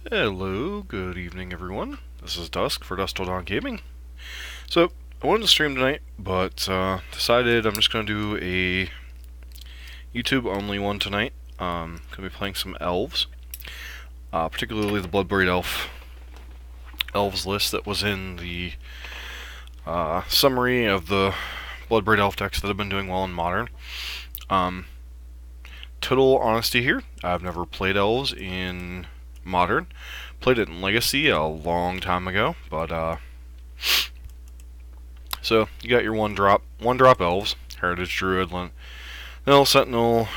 Hello, good evening everyone. This is Dusk for Dusk Till Dawn Gaming. So, I wanted to stream tonight, but decided I'm just going to do a YouTube only one tonight. Going to be playing some Elves, particularly the Bloodbraid Elves list that was in the summary of the Bloodbraid Elf decks that have been doing well in Modern. Total honesty here, I've never played Elves in Modern. Played it in Legacy a long time ago, but so you got your one drop elves, Heritage Druid, Nil Sentinel,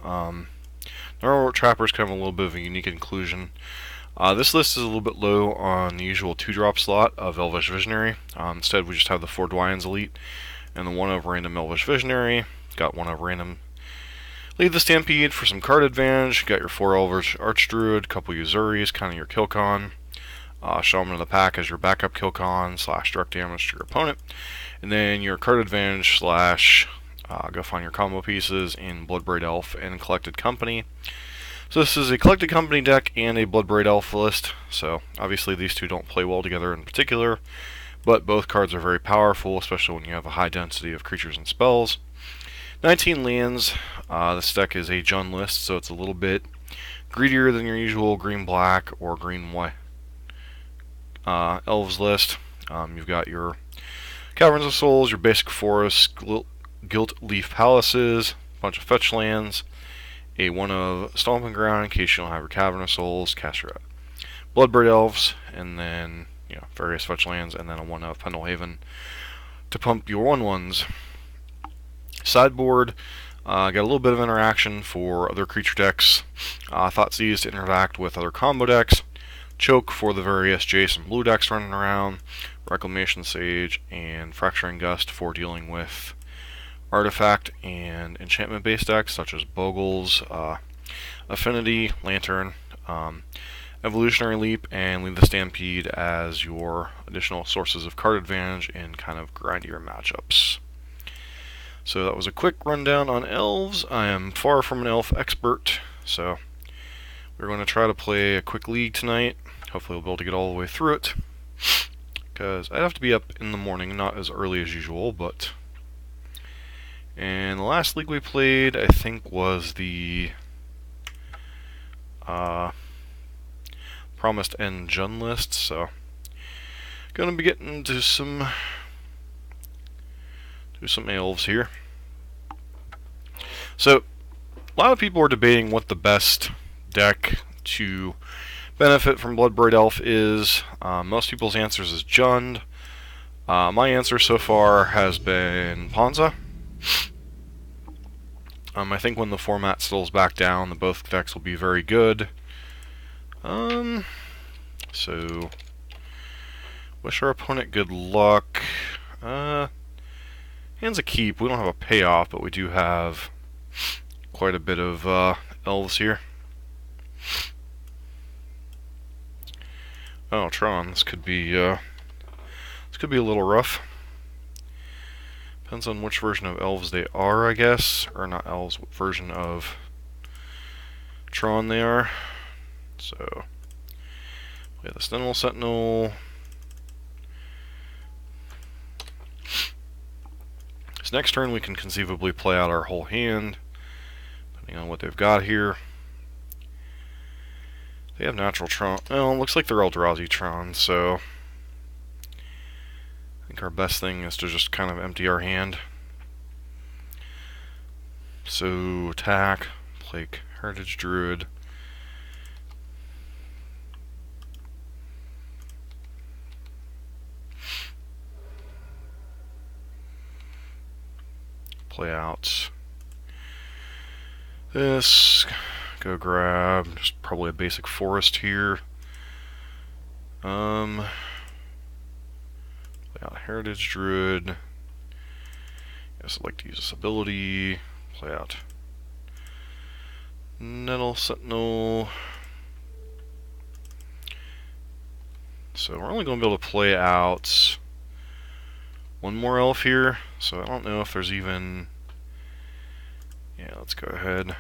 Narrow Trapper is kind of a little bit of a unique inclusion. This list is a little bit low on the usual 2-drop slot of Elvish Visionary. Instead, we just have the 4 Dwyans Elite and the 1 of random Elvish Visionary. Got 1 of random Lead the Stampede for some card advantage. Got your 4 Elvish Archdruid, couple Usuris, kind of your kill con. Shaman of the Pack as your backup kill con / direct damage to your opponent. And then your card advantage / go find your combo pieces in Bloodbraid Elf and Collected Company. So this is a Collected Company deck and a Bloodbraid Elf list. So obviously these two don't play well together in particular, but both cards are very powerful, especially when you have a high density of creatures and spells. 19 lands. This deck is a Jund list, so it's a little bit greedier than your usual green-black or green-white Elves list. You've got your Caverns of Souls, your basic forests, Gilt Leaf Palaces, a bunch of fetch lands, a 1 of Stomping Ground in case you don't have your Cavern of Souls, cast your Bloodbraid Elves, and then various fetch lands, and then a 1 of Pendlehaven to pump your 1/1s. Sideboard, got a little bit of interaction for other creature decks. Thoughtseize to interact with other combo decks. Choke for the various Jace and Blue decks running around. Reclamation Sage and Fracturing Gust for dealing with artifact and enchantment based decks such as Boggles, Affinity, Lantern, Evolutionary Leap, and Lead the Stampede as your additional sources of card advantage in kind of grindier matchups. So that was a quick rundown on Elves. I am far from an Elf expert, so we're going to try to play a quick league tonight. Hopefully we'll be able to get all the way through it, because I'd have to be up in the morning, not as early as usual, but... And the last league we played, I think, was the Promised End Jund list, so going to be getting to some Elves here. So, a lot of people are debating what the best deck to benefit from Bloodbraid Elf is. Most people's answers is Jund. My answer so far has been Ponza. I think when the format settles back down, the both decks will be very good. So, wish our opponent good luck. Hand's a keep. We don't have a payoff, but we do have quite a bit of Elves here. Oh, Tron. This could be a little rough. Depends on which version of Elves they are, I guess, or not Elves. What version of Tron they are. So, we have the Sentinel. Next turn we can conceivably play out our whole hand, depending on what they've got here. They have natural Tron. Well, it looks like they're Eldrazi Tron, so I think our best thing is to just kind of empty our hand. So, attack, play Heritage Druid. Play out this, go grab just probably a basic forest here. Play out Heritage Druid. Guess I'd like to use this ability. Play out Nettle Sentinel. So we're only going to be able to play out one more elf here, so I don't know if there's even... Yeah, let's go ahead.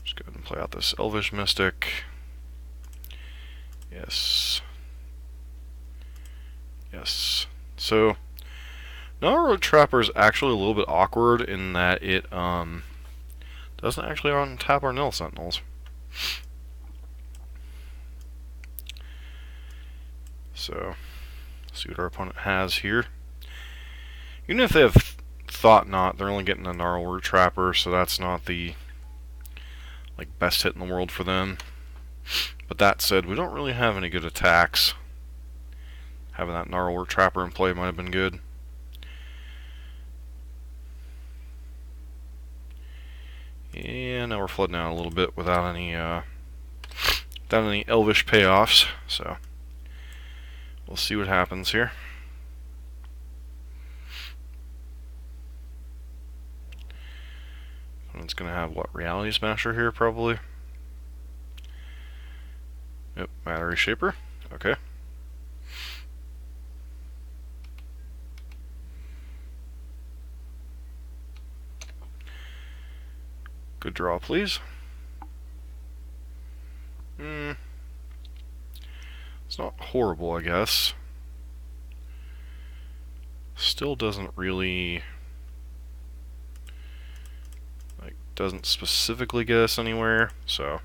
Just go ahead and play out this Elvish Mystic. Yes. Yes. So, Gnarlroot Trapper is actually a little bit awkward in that it doesn't actually untap our Nil Sentinels. So, see what our opponent has here. Even if they have Thought Knot, they're only getting a Gnarlroot Trapper, so that's not the best hit in the world for them. But that said, we don't really have any good attacks. Having that Gnarlroot Trapper in play might have been good. And now we're flooding out a little bit without any Elvish payoffs. So we'll see what happens here. It's gonna have what, Reality Smasher here probably. Yep, Battery Shaper. Okay. Good draw, please. It's not horrible, I guess. Still doesn't really... doesn't specifically get us anywhere, so...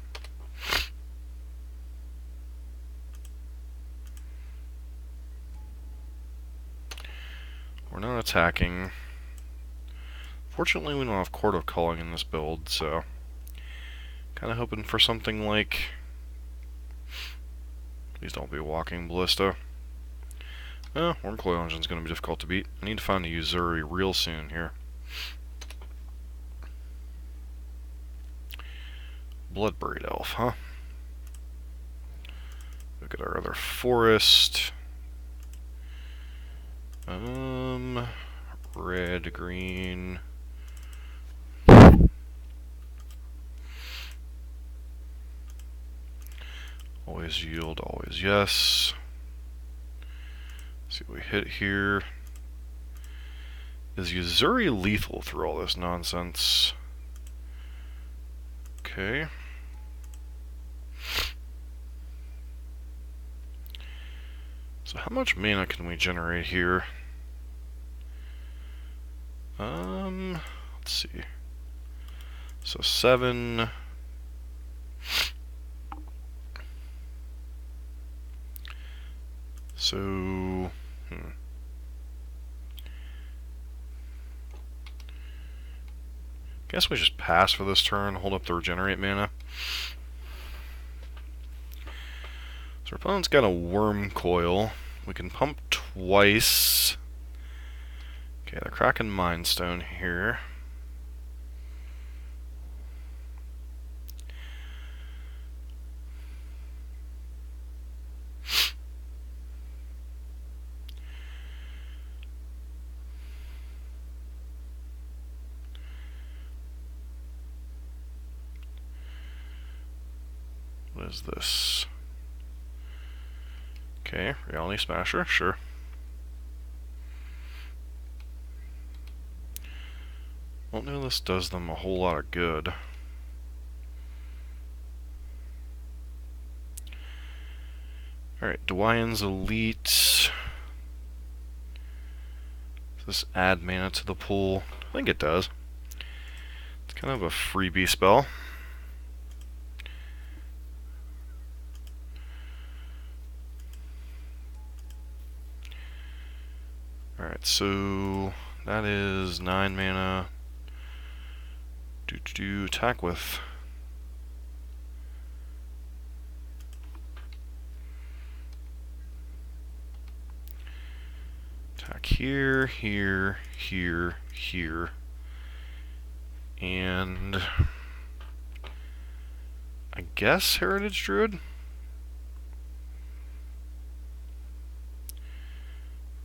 we're not attacking. Fortunately, we don't have Court of Calling in this build, so... kind of hoping for something like... please don't be Walking Ballista. Wormcoil Engine's going to be difficult to beat. I need to find a Uzuri real soon here. Blood Braid Elf, huh? Look at our other forest. Red, green. Always yield, always yes. See what we hit here. Is Uzuri lethal through all this nonsense? Okay. So how much mana can we generate here? Let's see. So 7. So, guess we just pass for this turn, hold up the regenerate mana. So our opponent's got a Wormcoil. We can pump twice. Okay, they're cracking Mindstone here. What is this? Okay, Reality Smasher, sure. Don't know this does them a whole lot of good. Alright, Dwayne's Elite. Does this add mana to the pool? I think it does. It's kind of a freebie spell. Alright, so that is 9 mana. Do attack with. Attack here, here, here, here. And I guess Heritage Druid?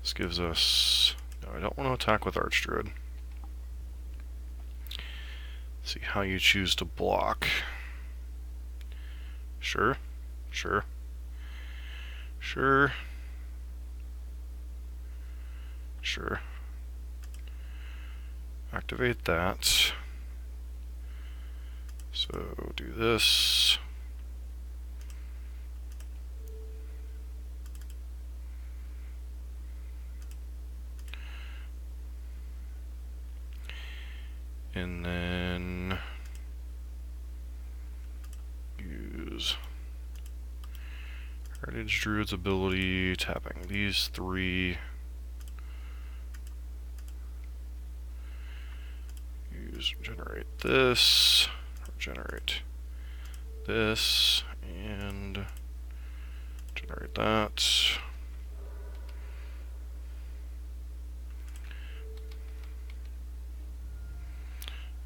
This gives us... no, I don't want to attack with Archdruid. See how you choose to block. Sure, sure, sure, sure. Activate that. So do this. And then use Heritage Druid's ability, tapping these 3. Use generate this, generate this, and generate that.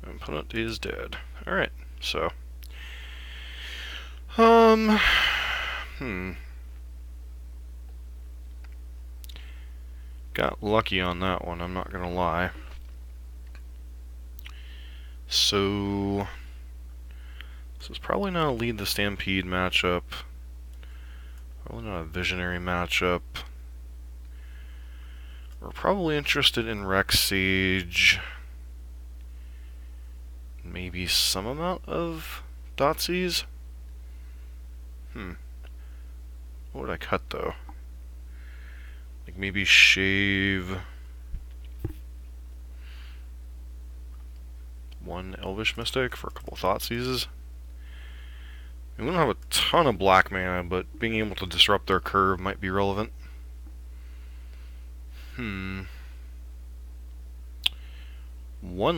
Opponent is dead. Alright, so. Got lucky on that one, I'm not gonna lie. So, this is probably not a Lead the Stampede matchup. Probably not a Visionary matchup. We're probably interested in Rex Sage. Maybe some amount of Dotsies? What would I cut though? Like maybe shave 1 Elvish Mystic for a couple Thoughtseizes. We don't have a ton of black mana, but being able to disrupt their curve might be relevant. 1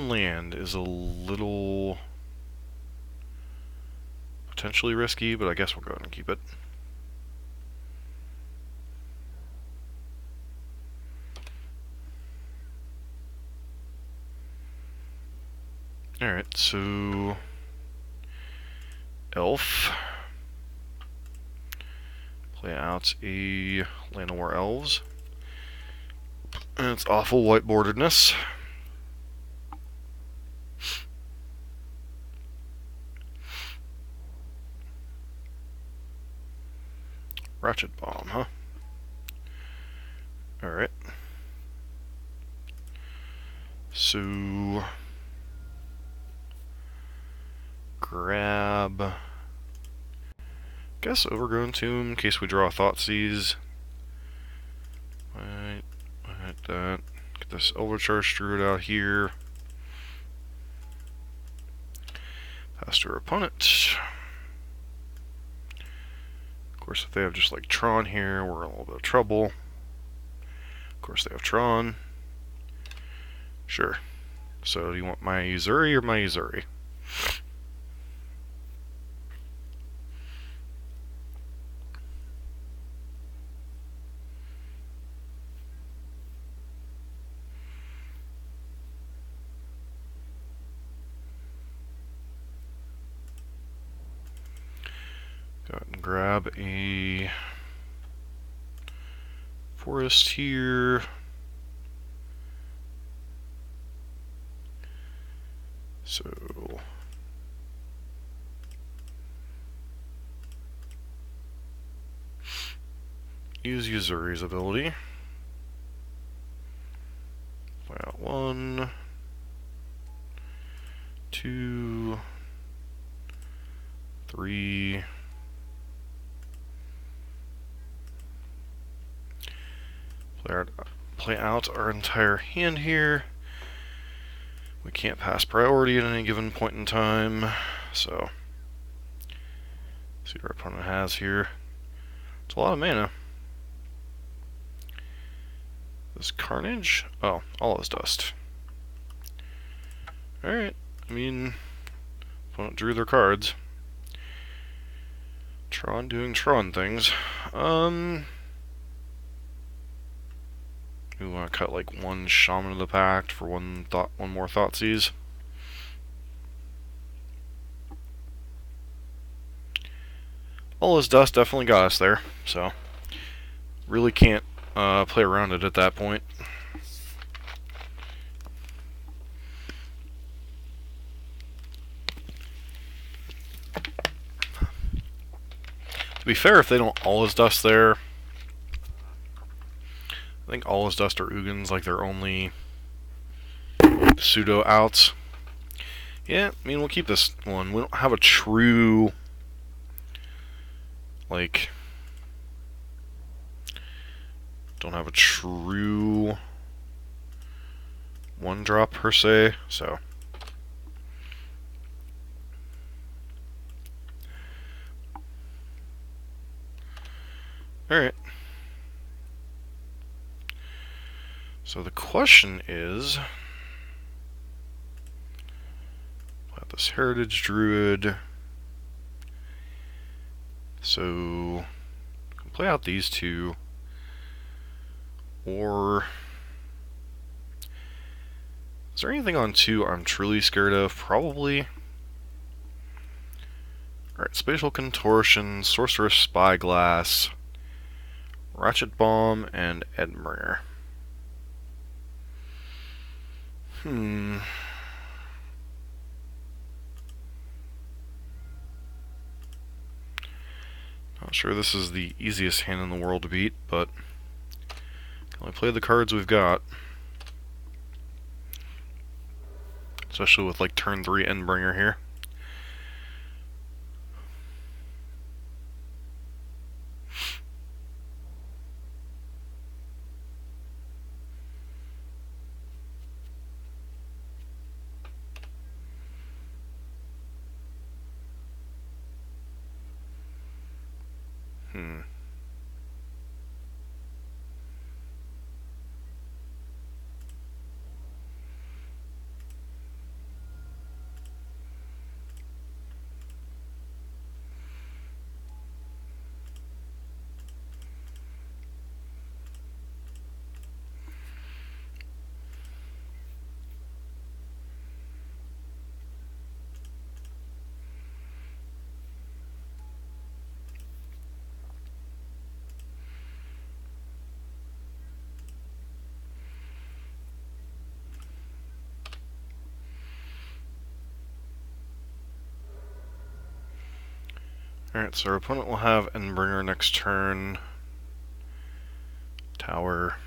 land is a little potentially risky, but I guess we'll go ahead and keep it. Alright, so Elf. Play out a Land of War Elves. And it's awful whiteboardedness. Ratchet Bomb, huh? Alright. So grab, guess Overgrown Tomb in case we draw a Thoughtseize. Right, that. Get this Overcharged Druid out here. Pass to our opponent. Of course, if they have just like Tron here, we're in a little bit of trouble. Of course, they have Tron. Sure. So, do you want my Uzuri or my Uzuri? Go ahead and grab a forest here. So use Uzuri's ability. Play out 1, 2, 3. Play out our entire hand here. We can't pass priority at any given point in time, so see what our opponent has here. It's a lot of mana. This Carnage? Oh, all is dust. Alright, I mean, opponent drew their cards. Tron doing Tron things. We want to cut like 1 Shaman of the Pact for 1 more Thoughtseize. All Is Dust definitely got us there, so really can't play around it at that point. To be fair, if they don't All Is Dust there, I think All Is Dust or Ugin's like their only pseudo outs. Yeah, I mean, we'll keep this one. We don't have a true, like, don't have a true 1-drop per se, so. Alright. So the question is, about this Heritage Druid. So, play out these two, or is there anything on 2 I'm truly scared of? Probably. Alright, Spatial Contortion, Sorcerous Spyglass, Ratchet Bomb, and Edmure. Not sure this is the easiest hand in the world to beat, but can only play the cards we've got. Especially with like turn 3 Endbringer here. Alright, so our opponent will have Endbringer next turn. Tower.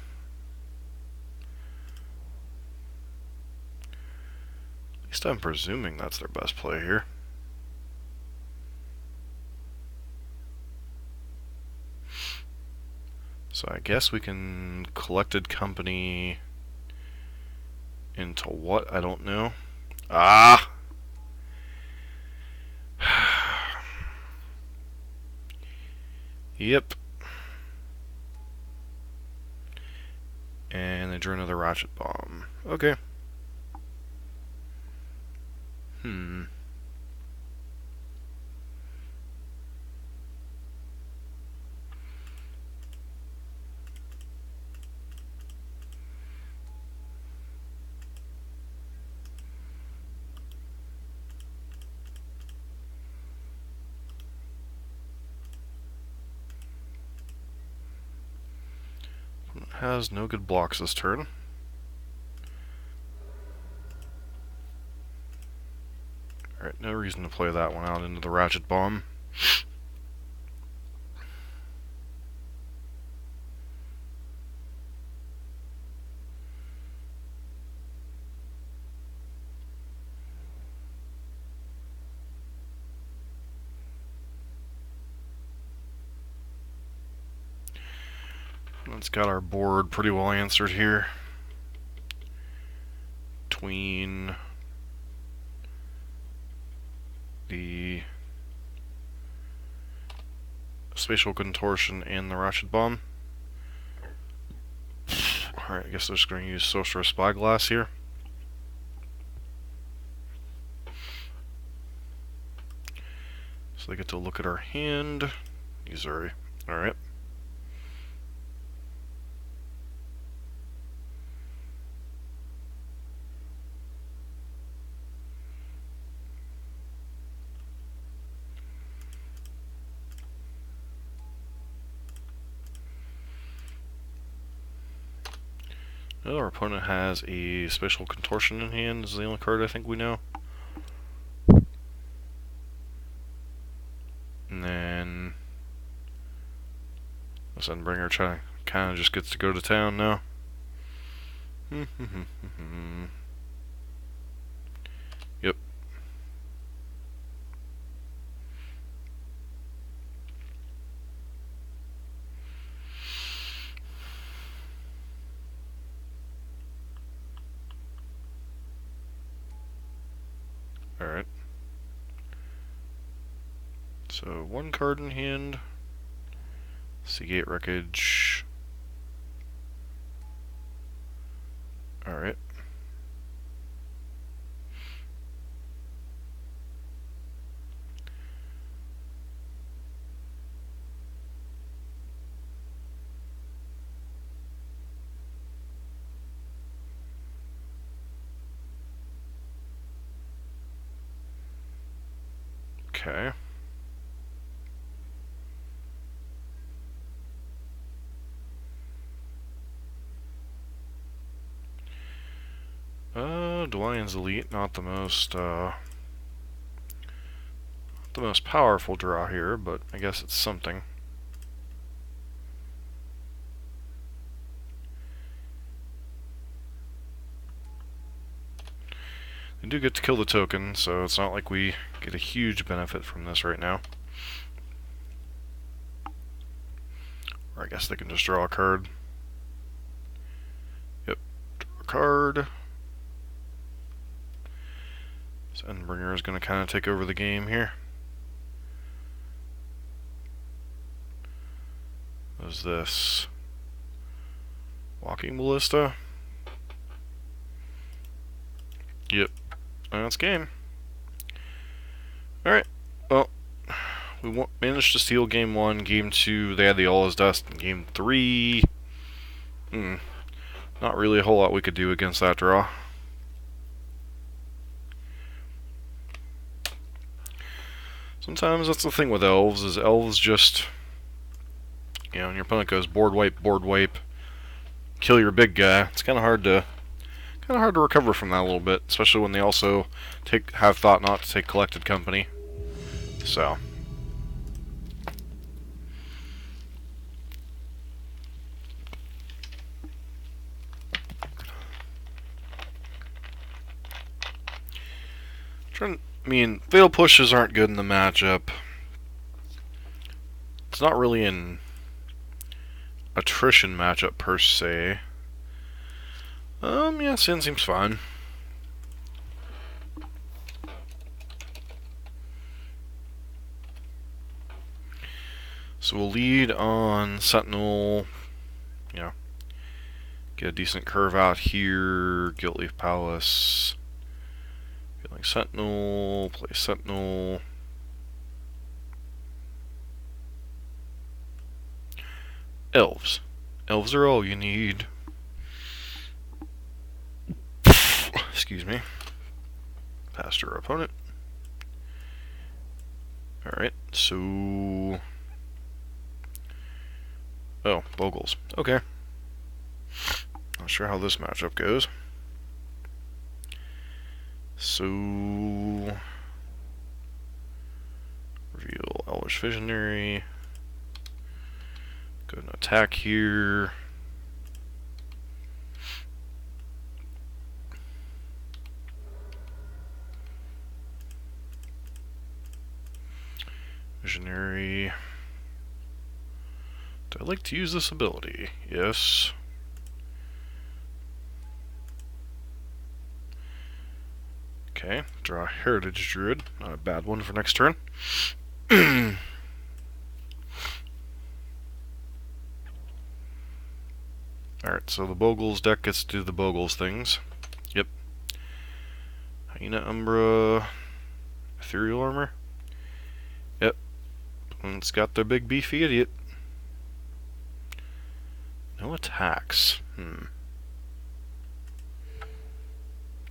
At least I'm presuming that's their best play here. So I guess we can Collected Company into what? I don't know. Ah! Yep. And they drew another Ratchet Bomb. Okay. Has no good blocks this turn. Alright, no reason to play that one out into the Ratchet Bomb. Let's got our board pretty well answered here. Between the Spatial Contortion and the Ratchet Bomb. Alright, I guess they're just going to use Sorcerous Spyglass here. So they get to look at our hand. Missouri. Alright. Our opponent has a Spatial Contortion in hand. This is the only card I think we know. And then this Endbringer kind of just gets to go to town now. Yep. Alright. So, one card in hand. Seagate Wreckage. Alright. Okay. Dwayne's Elite, not the most powerful draw here, but I guess it's something. We do get to kill the token, so it's not like we get a huge benefit from this right now. Or I guess they can just draw a card. Yep, draw a card. So Endbringer is going to kind of take over the game here. What is this? Walking Ballista? Yep. That's game. Alright. Well, we managed to steal game 1. Game 2, they had the All Is Dust. In game 3, not really a whole lot we could do against that draw. Sometimes that's the thing with Elves, is Elves just, you know, when your opponent goes board wipe, kill your big guy, it's kind of hard to recover from that a little bit, especially when they also have thought not to take Collected Company. So. I mean, Fatal Pushes aren't good in the matchup. It's not really an attrition matchup per se. Yeah, Sin seems fine. So we'll lead on Sentinel, you know, get a decent curve out here, Guiltleaf Palace, feeling Sentinel, play Sentinel. Elves. Elves are all you need. Excuse me. Pass to our opponent. Alright, so... Oh, Boggles. Okay. Not sure how this matchup goes. So... Reveal Elvish Visionary. Go and attack here. Visionary. Do I like to use this ability? Yes. Okay, draw Heritage Druid. Not a bad one for next turn. Alright, so the Boggles deck gets to do the Boggles things. Yep. Hyena Umbra. Ethereal Armor. Yep. And it's got their big beefy idiot. No attacks.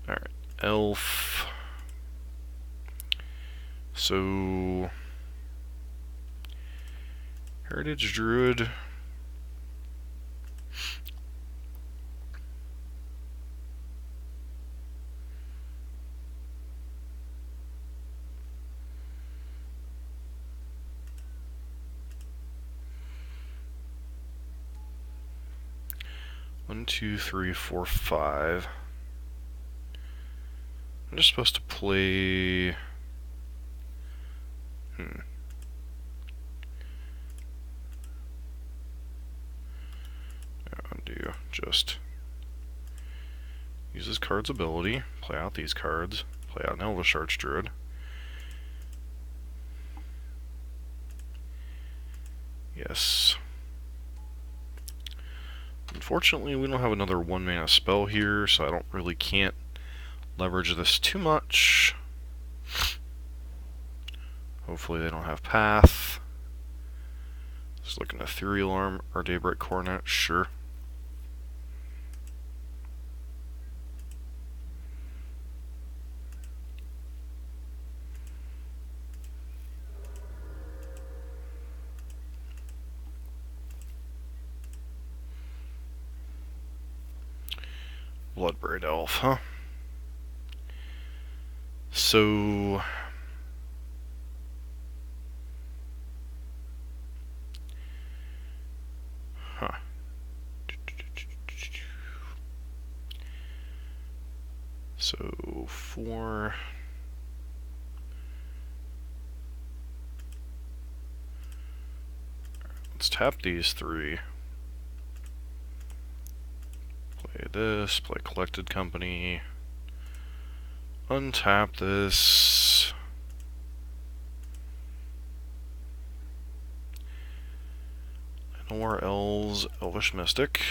Alright. Elf. So... Heritage Druid. One, two, three, four, five. I'm just supposed to play... Undo. Just use this card's ability, play out these cards, Play out an Elvish Archdruid. Yes. Unfortunately, we don't have another 1-mana spell here, so I don't really can't leverage this too much. Hopefully they don't have Path. Just looking at Ethereal Arm or Daybreak Coronet, sure. Blood Braid Elf, huh? So... Huh. So, 4... Let's tap these 3. Play this, play Collected Company. Untap this. No more Elves, Elvish Mystic.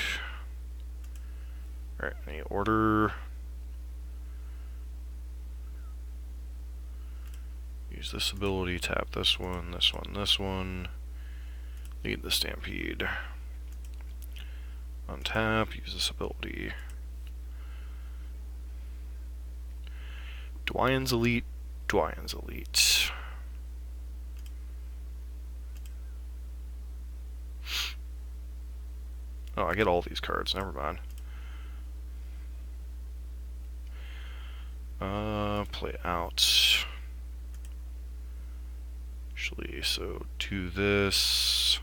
Alright, any order. Use this ability, tap this one, this one, this one. Lead the Stampede. Untap, use this ability. Dwyann's Elite, Dwyann's Elite. Oh, I get all these cards, never mind. Play out. Actually, so do this.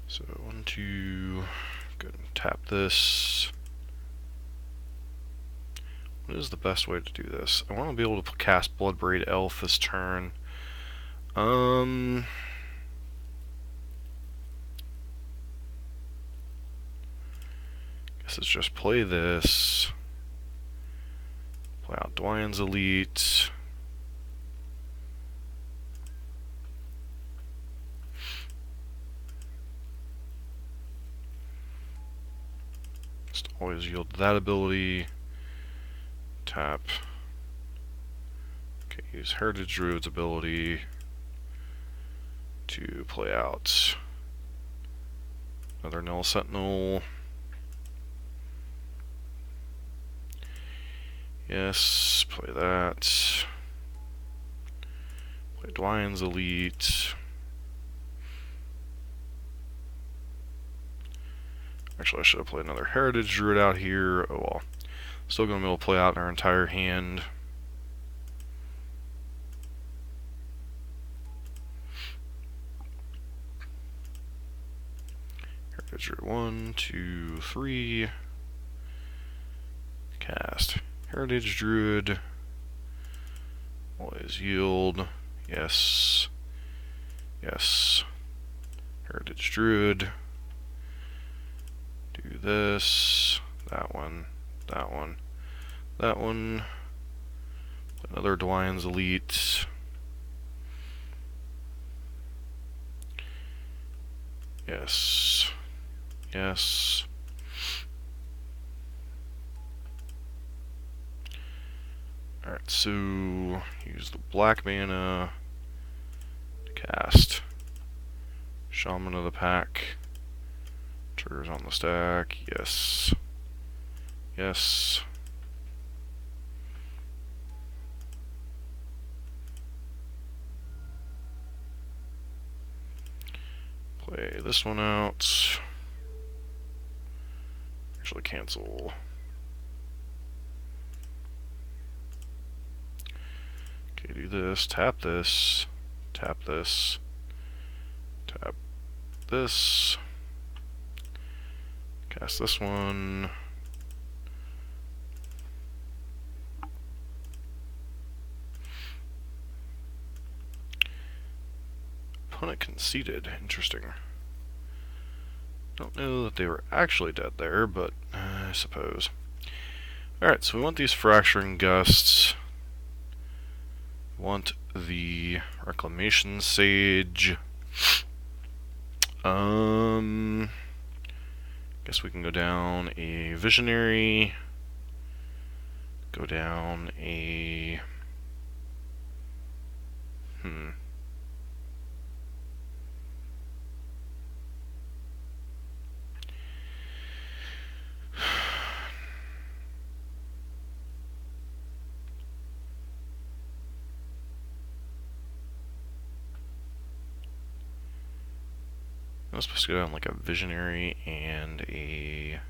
So 1, 2, go ahead and tap this. What is the best way to do this? I want to be able to cast Blood Braid Elf this turn. Guess it's just play this. Play out Dwyann's Elite. Just always yield that ability. Tap. Okay, use Heritage Druid's ability to play out another Null Sentinel. Yes, play that. Play Dwyann's Elite. Actually, I should have played another Heritage Druid out here. Oh well. Still going to be able to play out our entire hand. Heritage Druid 1, 2, 3. Cast Heritage Druid. Always yield. Yes. Yes. Heritage Druid. Do this. That one. That one. That one. Another Dwyann's Elite. Yes. Yes. Alright, so use the black mana to cast Shaman of the Pack. Triggers on the stack. Yes. Yes. Play this one out. Actually cancel. Okay, do this, tap this, tap this, tap this, cast this one. Opponent conceded. Interesting. Don't know that they were actually dead there, but I suppose. Alright, so we want these Fracturing Gusts. Want the Reclamation Sage. Guess we can go down a Visionary. Go down a... I was supposed to go down like a Visionary and a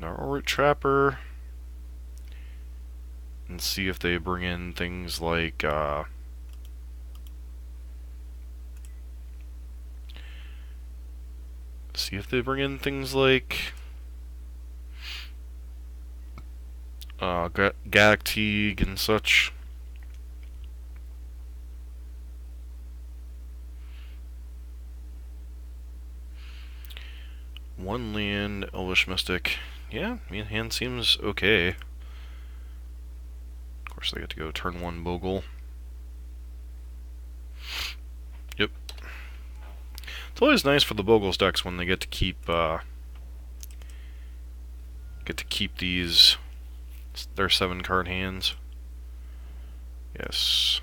Gnarlroot Trapper and see if they bring in things like Galactique and such. One land, Elvish Mystic. Yeah, I mean, hand seems okay. Of course, they get to go turn one Bogle. Yep. It's always nice for the Boggles decks when they get to keep these their 7-card hands. Yes.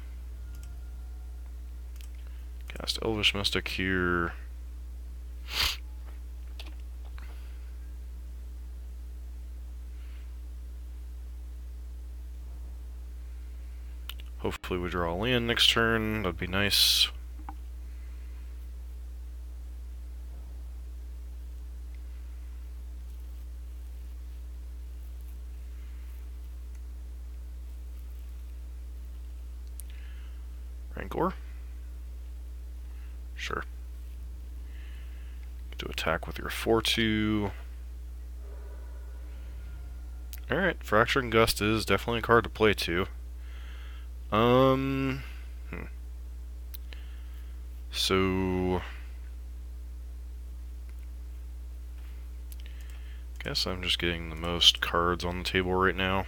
Cast Elvish Mystic here. Hopefully we draw a land next turn. That'd be nice. Rancor? Sure. Get to attack with your 4/2. Alright, Fracturing Gust is definitely a card to play to. So guess I'm just getting the most cards on the table right now.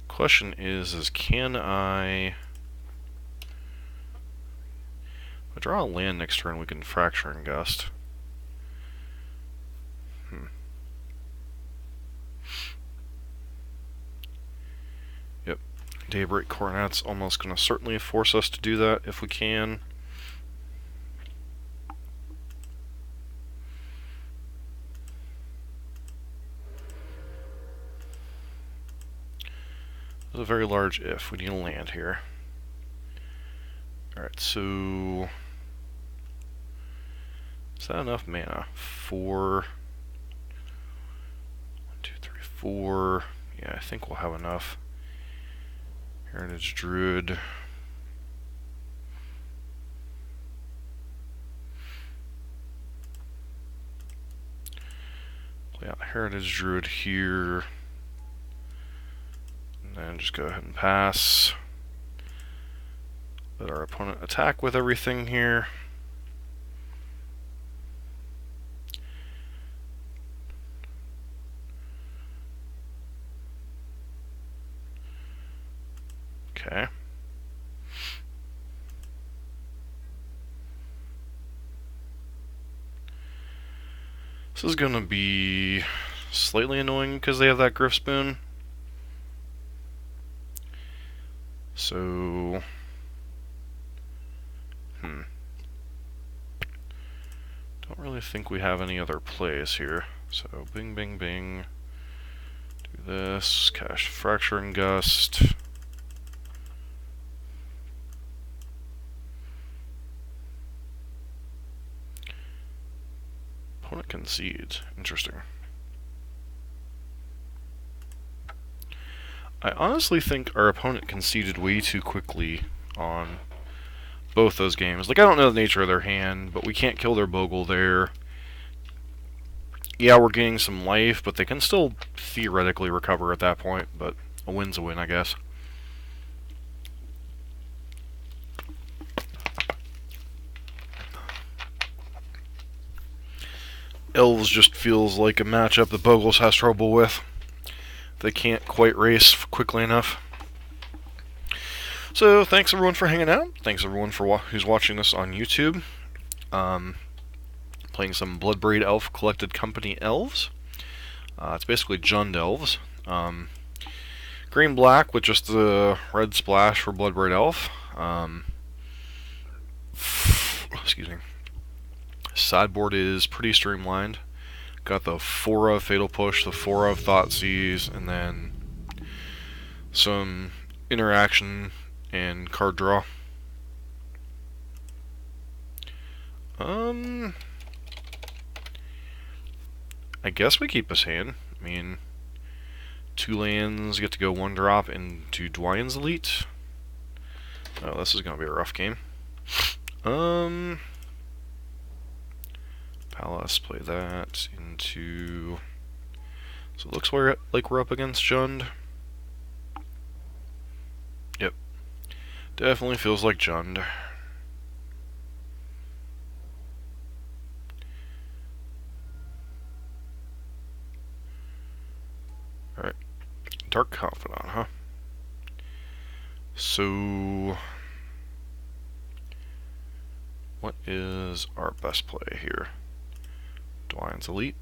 Question is can I if I draw a land next turn, we can Fracturing Gust. Yep. Daybreak Coronet's almost going to certainly force us to do that if we can. There's a very large if. We need a land here. Alright, so is that enough mana? 4 1, 2, 3, 4. Yeah, I think we'll have enough. Heritage Druid. Play out Heritage Druid here. And then just go ahead and pass. Let our opponent attack with everything here. Okay. This is going to be slightly annoying because they have that Griff Spoon. So, don't really think we have any other plays here. So, bing, bing, bing. Do this. Cast Fracturing Gust. Opponent concedes. Interesting. I honestly think our opponent conceded way too quickly on both those games. Like, I don't know the nature of their hand, but we can't kill their Bogle there. Yeah, we're gaining some life, but they can still theoretically recover at that point, but a win's a win, I guess. Elves just feels like a matchup that Boggles has trouble with. They can't quite race quickly enough. So thanks everyone for hanging out. Thanks everyone for who's watching this on YouTube. Playing some Bloodbraid Elf Collected Company Elves. It's basically Jund Elves. Green-black with just the red splash for Bloodbraid Elf. Excuse me. Sideboard is pretty streamlined. Got the 4 of Fatal Push, the 4 of Thoughtseize, and then some interaction and card draw. I guess we keep his hand. I mean, 2 lands get to go 1-drop into Dwyann's Elite. Oh, this is gonna be a rough game. Palace, play that into. So it looks like we're up against Jund. Yep, definitely feels like Jund. Alright, Dark Confidant, huh? So, what is our best play here? Dwyann's Elite.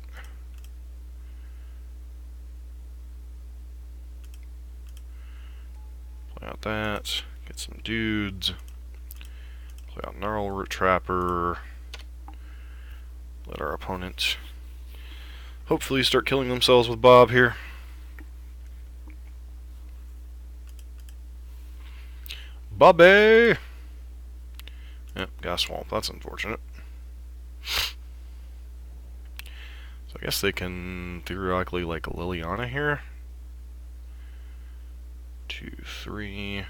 Play out that, get some dudes. Play out Gnarlroot Trapper. Let our opponent hopefully start killing themselves with Bob here. Bobby! Yep, got Swamp. That's unfortunate. So I guess they can theoretically like a Liliana here. 2, 3.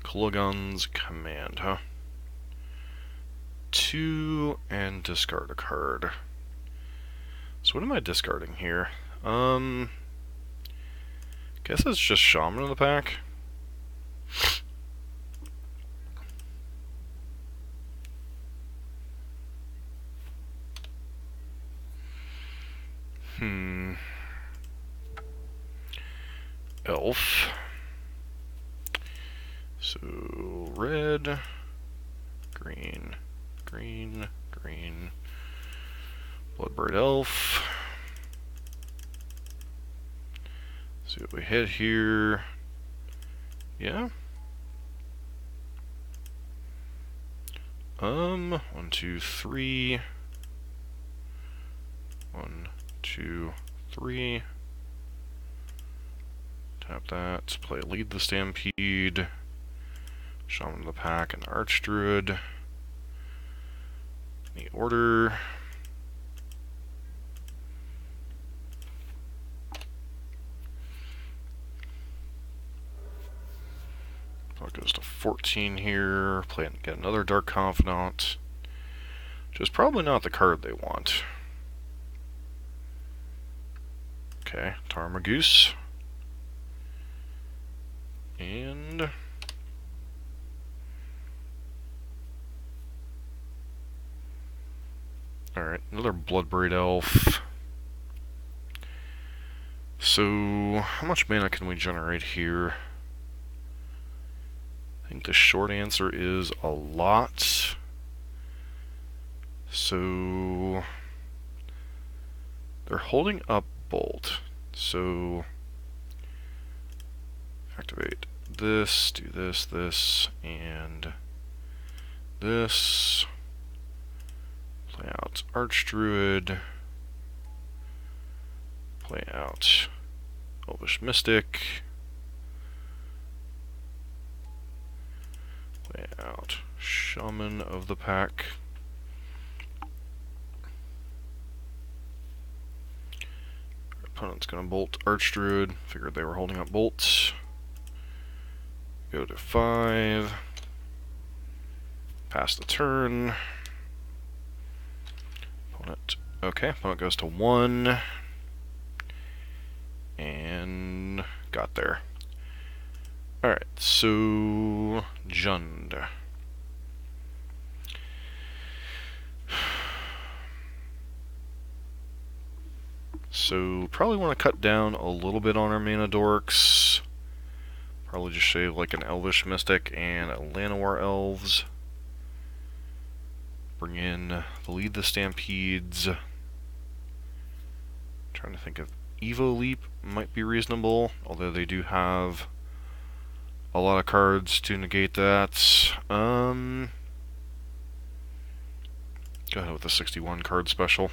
Kolaghan's Command, huh? 2 and discard a card. So what am I discarding here? Guess it's just Shaman in the pack. Elf. So red, green, green, green. Bloodbraid Elf. See what we hit here. Yeah. 1, 2, 3. 1, 2, 3. Tap that. Play Lead the Stampede. Shaman of the Pack and Archdruid. The order. So it goes to 14 here. Play and get another Dark Confidant. Which is probably not the card they want. Okay, Tarmogoose. And alright, another Bloodbraid Elf. So, how much mana can we generate here? I think the short answer is a lot. So, they're holding up Bolt. So, activate this, do this, this, and this. Play out Archdruid. Play out Elvish Mystic. Play out Shaman of the Pack. Our opponent's gonna bolt Archdruid. Figured they were holding up bolts. Go to 5. Pass the turn. Opponent. Okay, opponent goes to 1. And got there. Alright, so Jund. So probably want to cut down a little bit on our mana dorks. Probably just shave like an Elvish Mystic and a Llanowar Elves. Bring in the Lead the Stampedes. Trying to think of Evo Leap might be reasonable, although they do have a lot of cards to negate that. Go ahead with the 61 card special.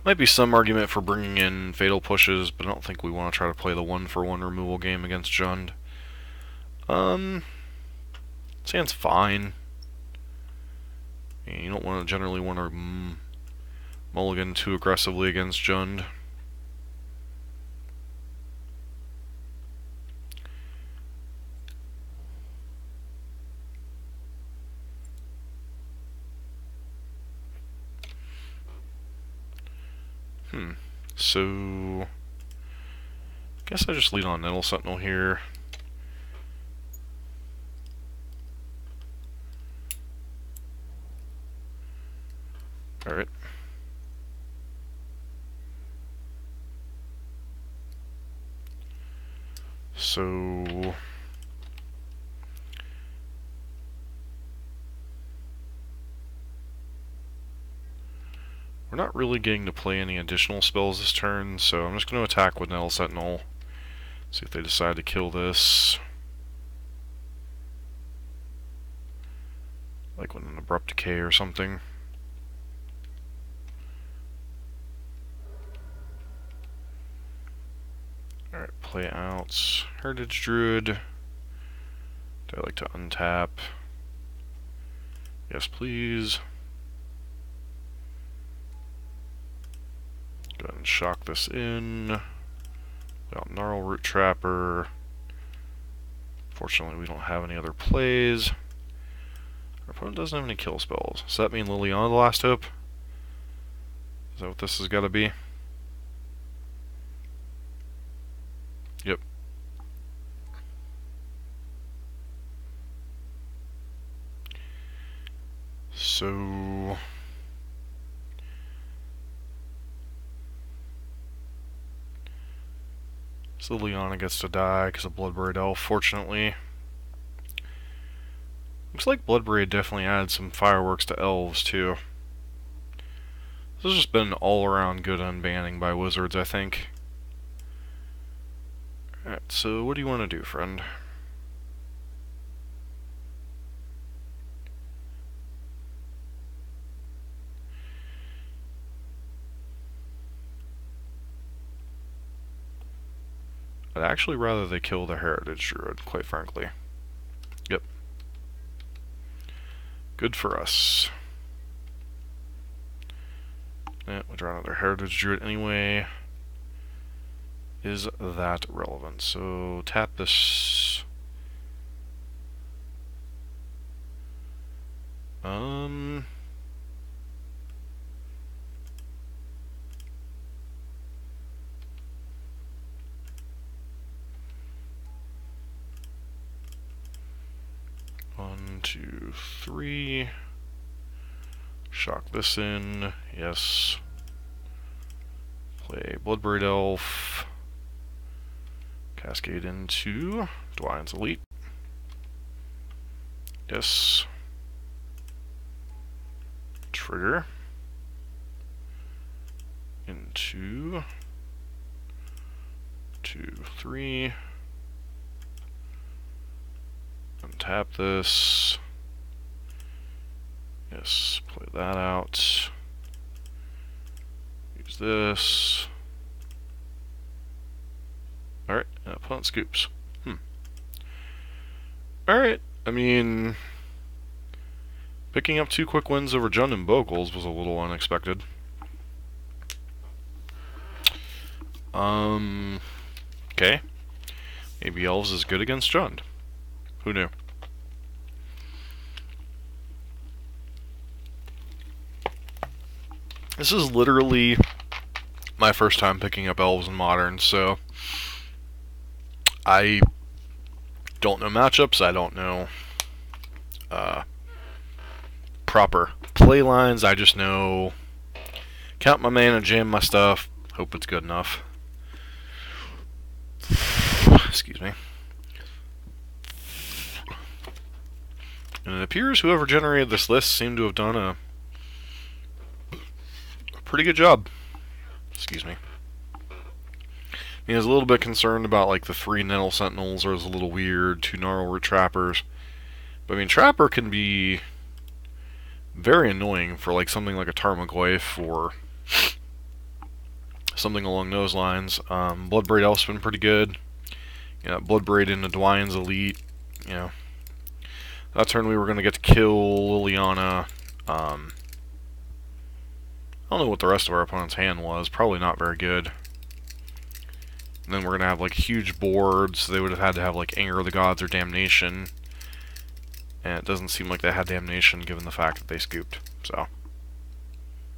Might be some argument for bringing in Fatal Pushes, but I don't think we want to try to play the 1-for-1 removal game against Jund. Sand's fine. You don't generally want to mulligan too aggressively against Jund. So guess I just lead on Nettle Sentinel here. Alright. So we're not really getting to play any additional spells this turn, so I'm just going to attack with Nettle Sentinel. See if they decide to kill this. Like with an Abrupt Decay or something. Alright, play out Heritage Druid. Do I like to untap? Yes, please. Go ahead and shock this in. Play out Gnarl Root Trapper. Fortunately, we don't have any other plays. Our opponent doesn't have any kill spells. Does that mean Liliana the Last Hope? Is that what this has got to be? Yep. So Liliana gets to die because of Bloodbraid Elf, fortunately. Looks like Bloodbraid definitely added some fireworks to Elves, too. This has just been all-around good unbanning by Wizards, I think. Alright, so what do you want to do, friend? I'd actually rather they kill the Heritage Druid, quite frankly. Yep. Good for us. We'll draw another Heritage Druid anyway. Is that relevant? So tap this. 1, 2, 3. Shock this in. Yes. Play Bloodbraid Elf. Cascade into Dwyne's Elite. Yes. Trigger. Into 2, 3. Untap this. Yes, play that out. Use this. Alright, and opponent scoops. Alright, I mean, picking up 2 quick wins over Jund and Boggles was a little unexpected. Okay. Maybe Elves is good against Jund. Who knew? This is literally my first time picking up Elves in Modern, so I don't know matchups. I don't know proper play lines. I just know count my mana, jam my stuff, hope it's good enough. Excuse me. And it appears whoever generated this list seemed to have done a pretty good job. Excuse me. I was a little bit concerned about like the 3 Nettle Sentinels, or it was a little weird, 2 Gnarlroot Trappers. But I mean, Trapper can be very annoying for like something like a Tarmogoyf or something along those lines. Bloodbraid Elf's been pretty good. You know, Bloodbraid into Dwyne's Elite. You know, that turn we were going to get to kill Liliana. I don't know what the rest of our opponent's hand was. Probably not very good. And then we're going to have like huge boards. So they would have had to have like Anger of the Gods or Damnation. And it doesn't seem like they had Damnation given the fact that they scooped. So,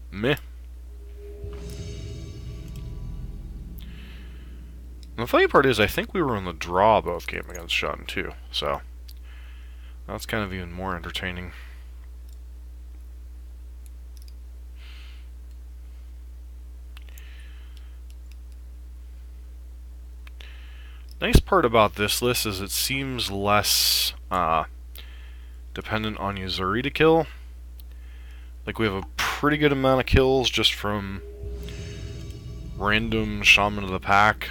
meh. And the funny part is, I think we were in the draw both game against Shun too. So, that's kind of even more entertaining. Nice part about this list is it seems less dependent on Yuzuri to kill. Like, we have a pretty good amount of kills just from random Shaman of the Pack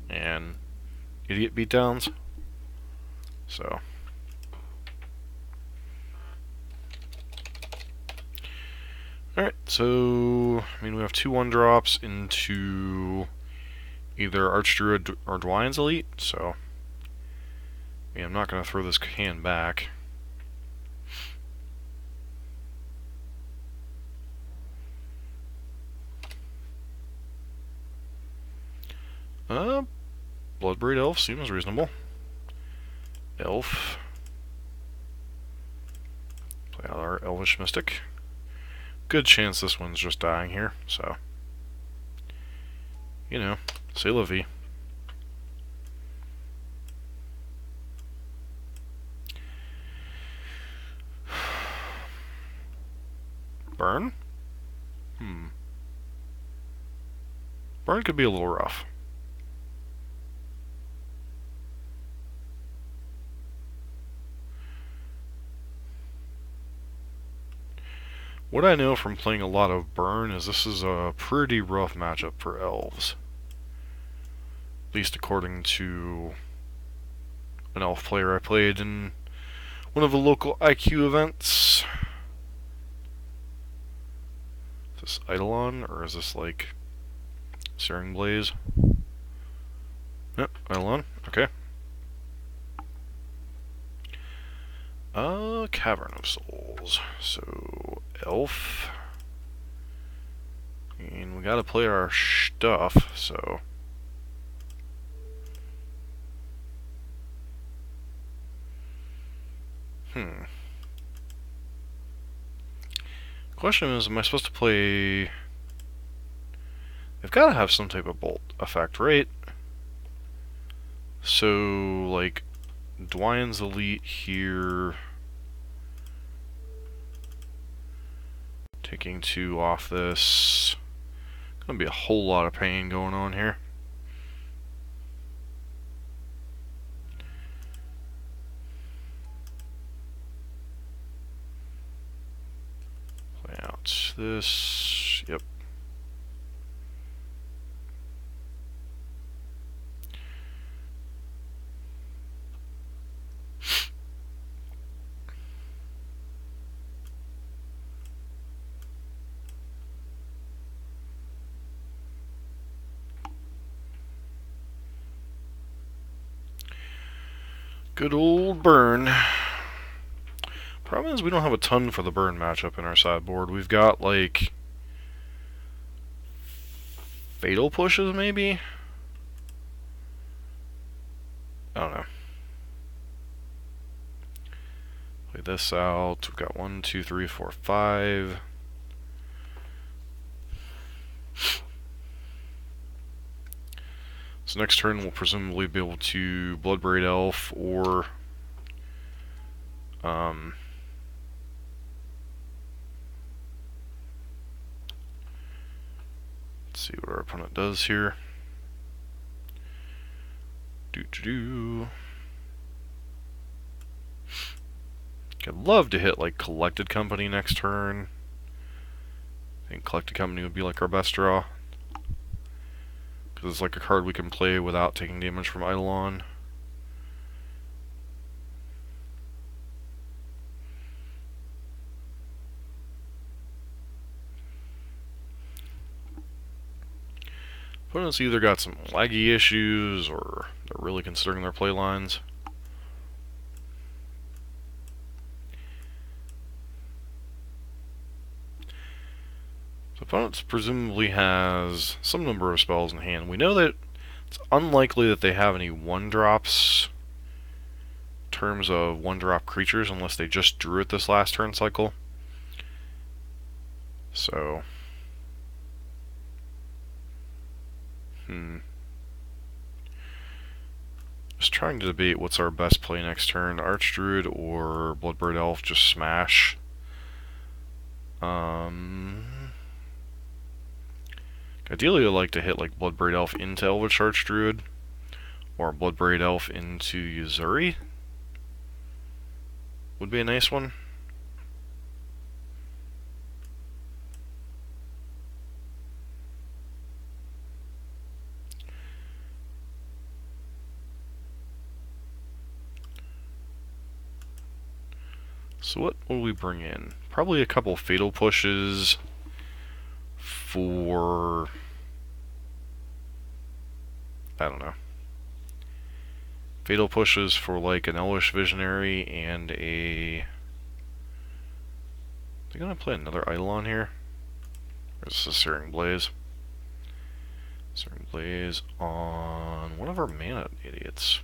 and idiot beatdowns. So, alright, so I mean, we have 2 1-drops into either Archdruid or Dwyne's Elite, so yeah, I'm not going to throw this hand back. Bloodbraid Elf seems reasonable. Elf. Play out our Elvish Mystic. Good chance this one's just dying here, so, you know, c'est la vie. Burn? Burn could be a little rough. What I know from playing a lot of Burn is this is a pretty rough matchup for Elves. At least according to an Elf player I played in one of the local IQ events. Is this Eidolon, or is this like Searing Blaze? Yep, Eidolon, okay. Cavern of Souls. So, Elf. And we gotta play our stuff, so. Question is, am I supposed to play... They've gotta have some type of bolt effect, right? So, like, Dwyne's Elite here... Taking 2 off this. Gonna be a whole lot of pain going on here. Play out this. Yep. Good old Burn. Problem is we don't have a ton for the Burn matchup in our sideboard. We've got, like, Fatal Pushes, maybe? I don't know. Play this out. We've got 1, 2, 3, 4, 5. So next turn we'll presumably be able to Blood Braid Elf or let's see what our opponent does here. I'd love to hit like Collected Company next turn. I think Collected Company would be like our best draw, because it's like a card we can play without taking damage from Eidolon. Opponents either got some laggy issues or they're really considering their play lines. So opponents presumably has some number of spells in hand. We know that it's unlikely that they have any 1-drops in terms of 1-drop creatures unless they just drew it this last turn cycle. So just trying to debate what's our best play next turn. Archdruid or Bloodbird Elf, just smash. Ideally I'd like to hit like Bloodbraid Elf into Elvish Archdruid, or Bloodbraid Elf into Yuzuri. Would be a nice one. So what will we bring in? Probably a couple Fatal Pushes for... I don't know. Fatal Pushes for like an Elvish Visionary and a... Are they gonna play another Eidolon here? Or is this a Searing Blaze? Searing Blaze on one of our mana idiots.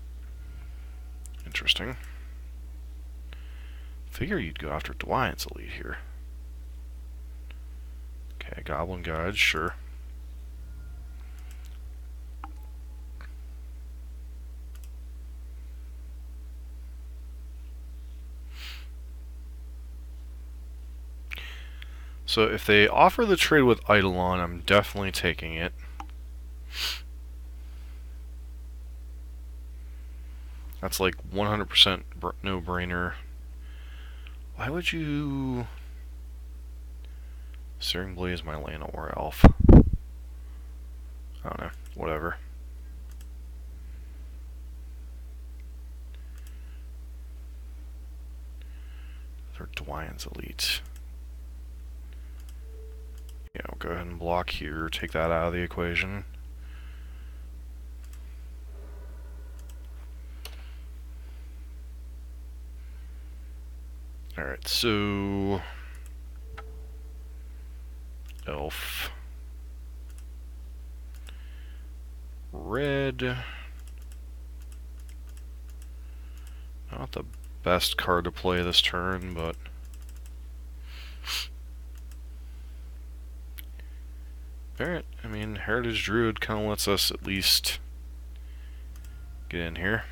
Interesting. Figure you'd go after Dwyann's Elite here. Okay, Goblin Guide, sure. So if they offer the trade with Eidolon, I'm definitely taking it. That's like 100% no-brainer. Why would you... Searing Blaze my Lana or Elf? I don't know. Whatever. They're Dwyann's Elite. Yeah, we'll go ahead and block here. Take that out of the equation. Alright, so... Elf. Red. Not the best card to play this turn, but... Alright, I mean, Heritage Druid kind of lets us at least get in here.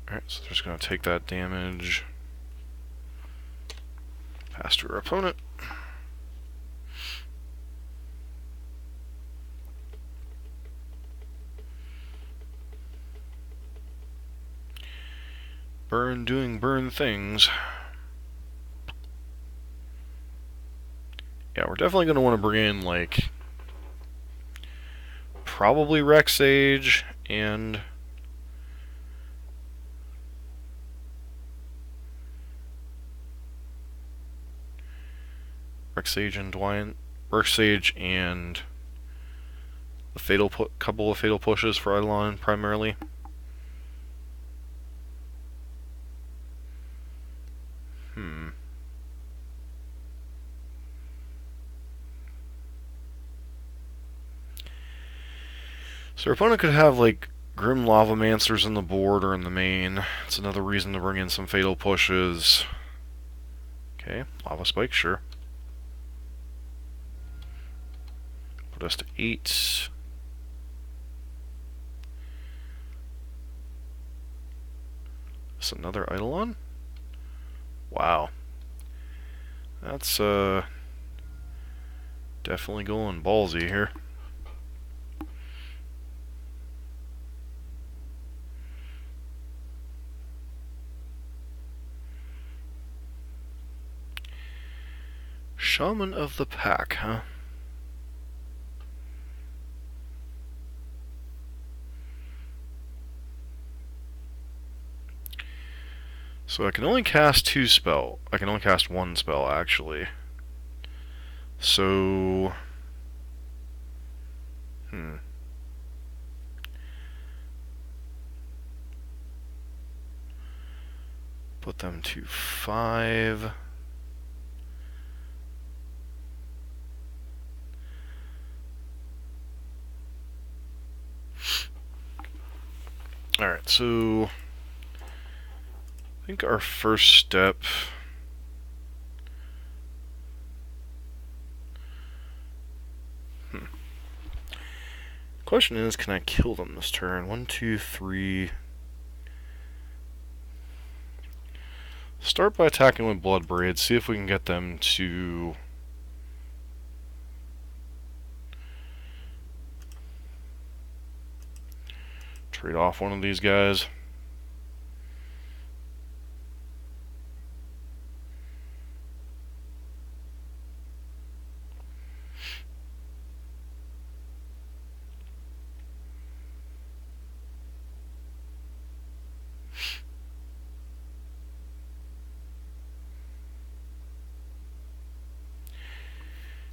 Alright, so they're just going to take that damage. Pass to our opponent. Burn doing burn things. Yeah, we're definitely going to want to bring in, like, probably Rexage and... Rexage and Dwayne. Rexage and the couple of Fatal Pushes for Eidolon primarily. So our opponent could have like Grim Lavamancers in the board or in the main. It's another reason to bring in some Fatal Pushes. Okay, Lava Spike, sure. Put us to 8. Is another Eidolon? Wow. That's definitely going ballsy here. Shaman of the Pack, huh? So I can only cast 2 spell. I can only cast 1 spell, actually. So... Put them to 5. Alright, so... I think our first step... Question is, can I kill them this turn? 1, 2, 3... Start by attacking with Blood Braid, see if we can get them to... trade off one of these guys.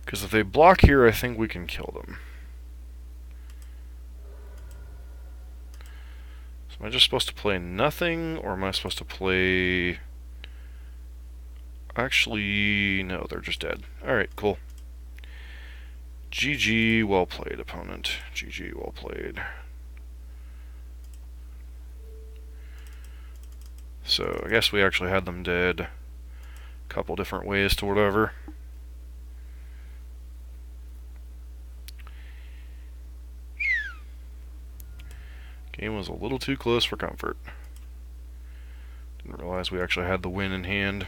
Because if they block here, I think we can kill them. So am I just supposed to play nothing, or am I supposed to play... Actually, no, they're just dead. Alright, cool. GG, well played, opponent. GG, well played. So, I guess we actually had them dead a couple different ways to whatever. Game was a little too close for comfort. Didn't realize we actually had the win in hand.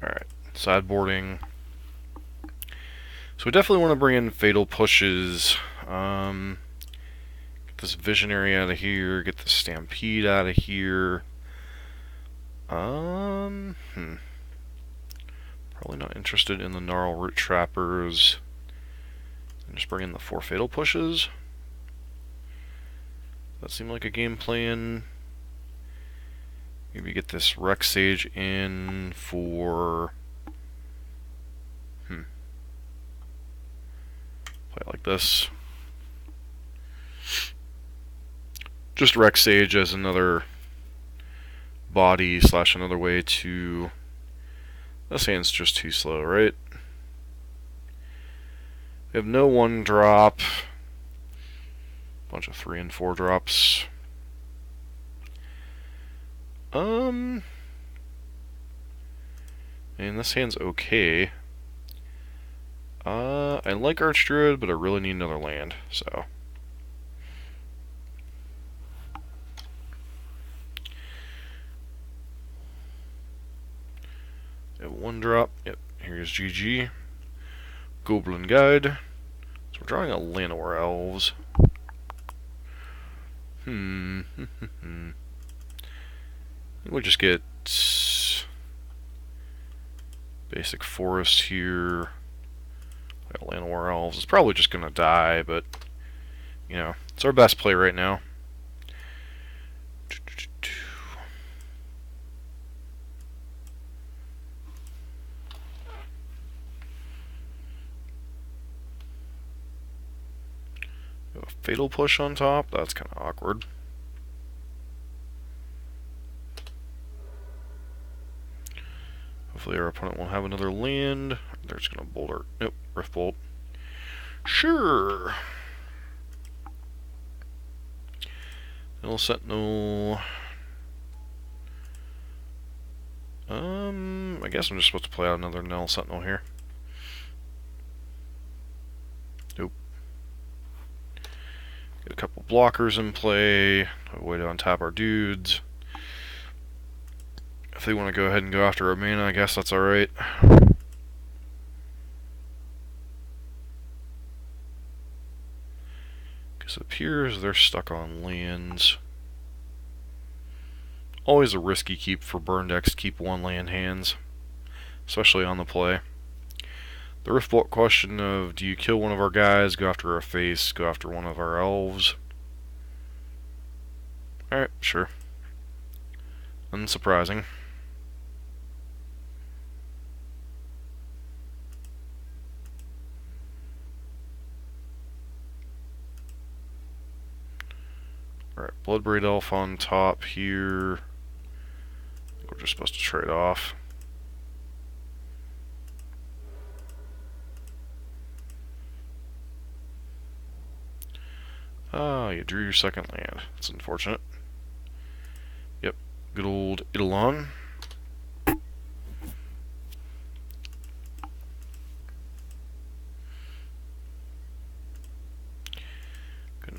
Alright, sideboarding. So we definitely want to bring in Fatal Pushes. Get this Visionary out of here, get the Stampede out of here. Probably not interested in the Gnarl Root Trappers. And just bring in the 4 Fatal Pushes. That seemed like a game plan. Maybe get this Rex Sage in for... Play it like this. Just Rex Sage as another body / another way to... This hand's just too slow, right? We have no 1-drop. Bunch of 3 and 4 drops. And this hand's okay. I like Archdruid, but I really need another land, so. We have 1-drop. Yep, here's GG. Goblin Guide. So we're drawing a Llanowar Elves. We'll just get basic forest here. Llanowar Elves is probably just gonna die, but you know, it's our best play right now. A Fatal Push on top, that's kind of awkward. Hopefully our opponent won't have another land. They're just going to boulder. Nope, Rift Bolt. Sure. Little Sentinel. I guess I'm just supposed to play out another Nell Sentinel here. Nope. Get a couple blockers in play. A way to untap our dudes. If they want to go ahead and go after a mana, I guess that's alright. Because it appears they're stuck on lands. Always a risky keep for burn decks to keep one land hands, especially on the play. The Riftbolt question of, do you kill one of our guys, go after our face, go after one of our elves? Alright, sure. Unsurprising. Alright, Bloodbraid Elf on top here. We're just supposed to trade off. Ah, you drew your second land. That's unfortunate. Yep, good old Eidolon. Gonna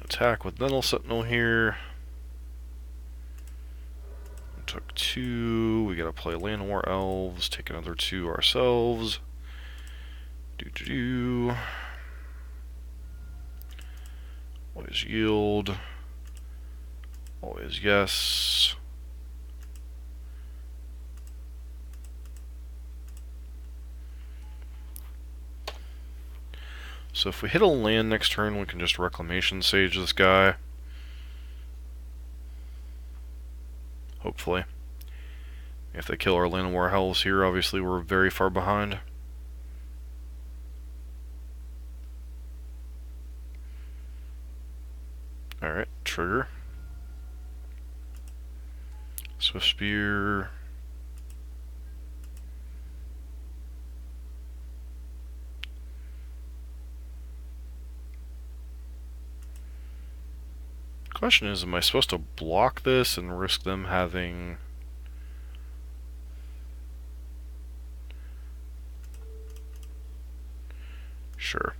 attack with Dental Sentinel here. Took 2. We gotta play Land War Elves. Take another 2 ourselves. Do. Always yield. Always yes. So if we hit a land next turn, we can just Reclamation Sage this guy. Hopefully. If they kill our Land War Elves here, obviously we're very far behind. Alright, trigger. Swift Spear. Question is, am I supposed to block this and risk them having... Sure.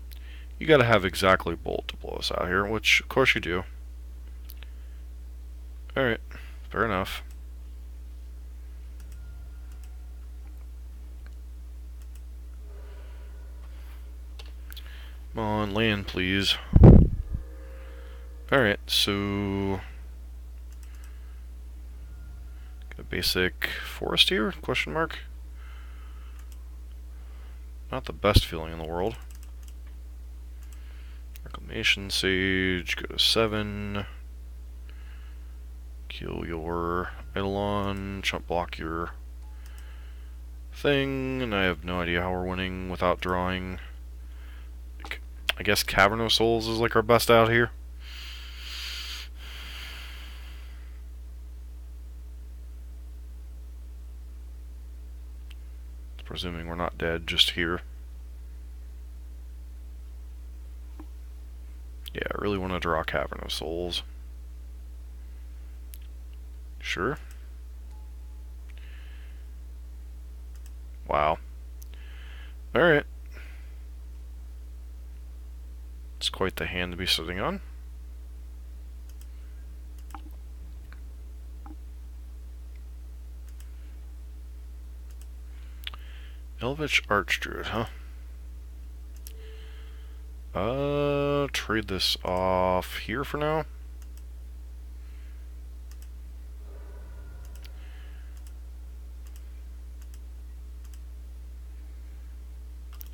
You gotta have exactly Bolt to blow us out here, which of course you do. Alright, fair enough. Come on, land please. Alright, so... Got a basic forest here? Question mark? Not the best feeling in the world. Reclamation Sage, go to 7. Kill your Eidolon, chump block your thing, and I have no idea how we're winning without drawing. I guess Cavern of Souls is like our best out here. Presuming we're not dead just here. Yeah, I really want to draw Cavern of Souls. Sure. Wow. Alright. It's quite the hand to be sitting on. Elvish Archdruid, huh? Trade this off here for now.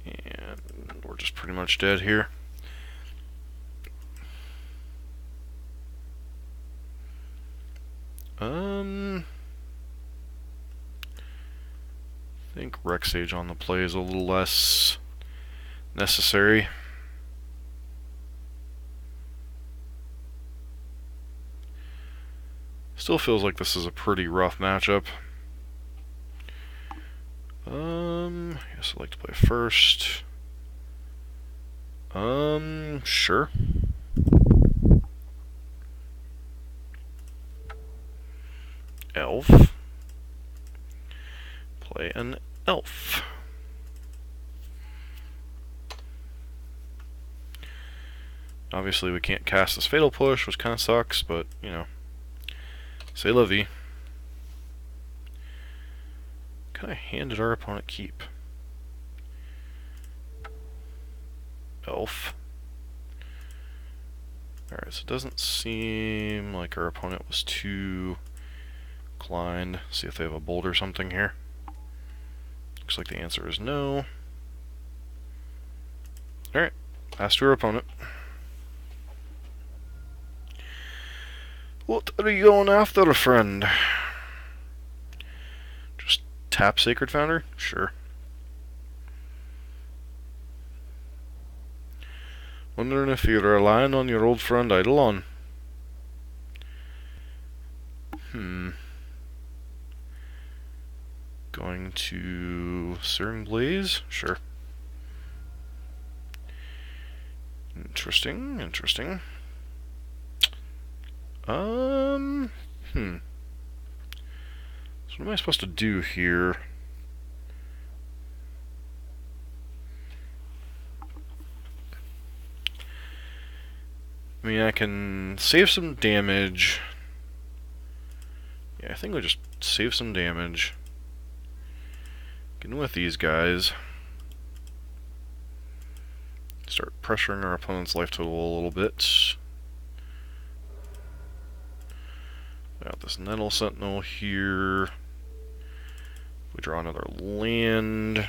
And we're just pretty much dead here. I think Rec Sage on the play is a little less necessary. Still feels like this is a pretty rough matchup. I guess I'd like to play first. Sure. elf. Play an elf. Obviously we can't cast this Fatal Push, which kind of sucks, but, you know. C'est la vie. Kind of handed our opponent keep. Elf. Alright, so it doesn't seem like our opponent was too inclined. See if they have a bolt or something here. Looks like the answer is no. Alright, pass to our opponent. What are you going after, friend? Just tap Sacred Founder? Sure. Wondering if you're relying on your old friend Eidolon. Going to Searing Blaze? Sure. Interesting, interesting. So what am I supposed to do here? I mean, I can save some damage. Yeah, I think we'll just save some damage. Get in with these guys. Start pressuring our opponent's life total a little bit. Got this Nettle Sentinel here. We draw another land.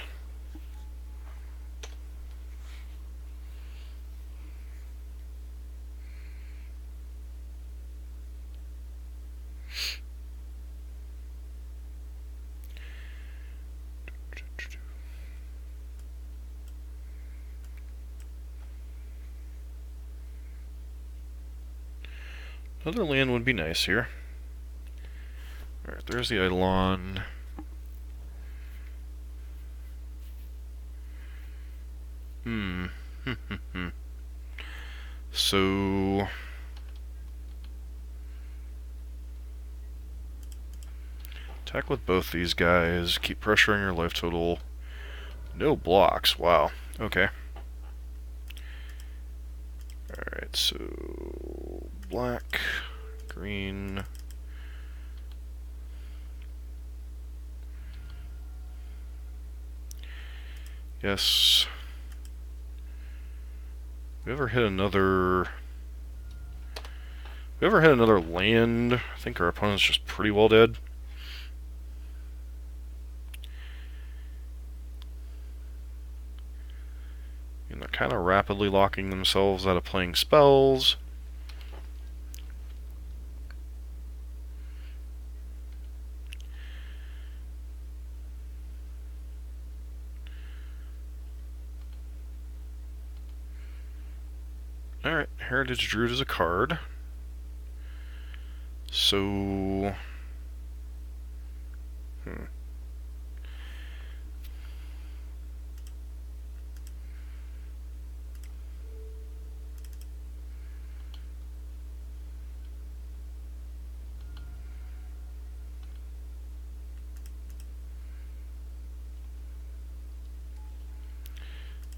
Another land would be nice here. Alright, there's the Eidolon. So attack with both these guys, keep pressuring your life total. No blocks, wow. Okay. Alright, so black, green. Yes. We ever hit another land? I think our opponent's just pretty well dead. And they're kind of rapidly locking themselves out of playing spells. Alright, Heritage Druid is a card. So...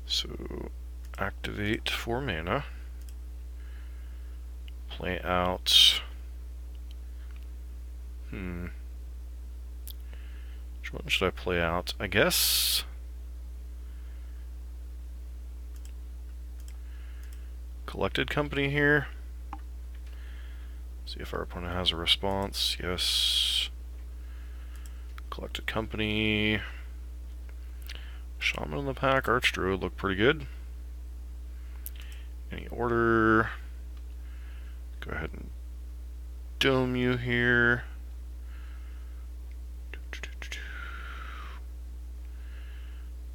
So, activate 4 mana. Play out... Which one should I play out? I guess... Collected Company here. See if our opponent has a response. Yes. Collected Company. Shaman in the pack, Archdruid look pretty good. Any order? Go ahead and dome you here.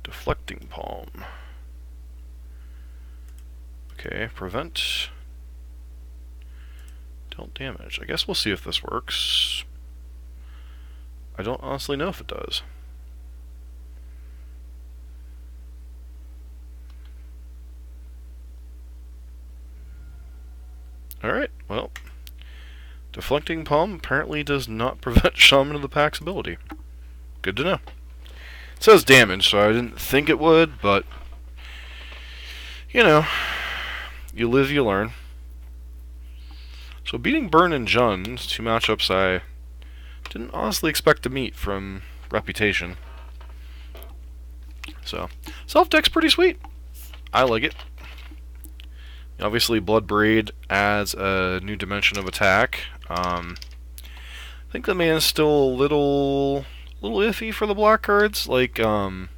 Deflecting Palm. Okay, prevent. Don't damage. I guess we'll see if this works. I don't honestly know if it does. Alright, well, Deflecting Palm apparently does not prevent Shaman of the Pack's ability. Good to know. It says damage, so I didn't think it would, but you know, you live, you learn. So beating Burn and Jund, two matchups I didn't honestly expect to meet from Reputation. So, self-deck's pretty sweet. I like it. Obviously, Blood Braid adds a new dimension of attack. I think the mana is still a little iffy for the black cards. Like, a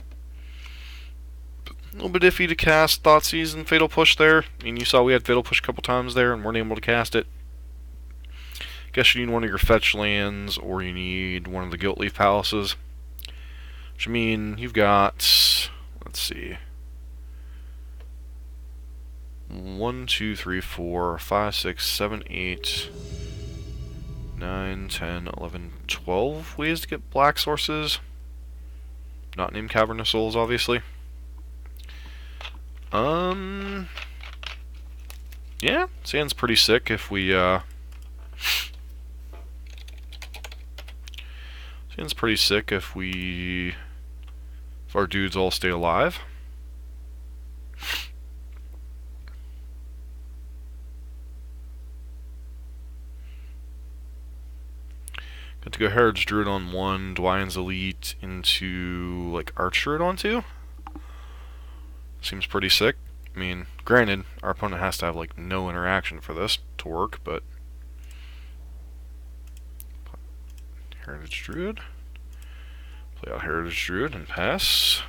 little bit iffy to cast Thoughtseize and Fatal Push there. I mean, you saw we had Fatal Push a couple times there and weren't able to cast it. Guess you need one of your fetch lands, or you need one of the Guiltleaf Palaces. Which, I mean, you've got, let's see, 1, 2, 3, 4, 5, 6, 7, 8, 9, 10, 11, 12 ways to get black sources. Not named Cavern of Souls, obviously. Yeah, Sand's pretty sick if we, Sand's pretty sick if our dudes all stay alive. Got to go Herod's Druid on 1, Dwyne's Elite into, like, Arch Druid on 2. Seems pretty sick. I mean, granted, our opponent has to have, like, no interaction for this to work, but Heritage Druid. Play out Heritage Druid and pass.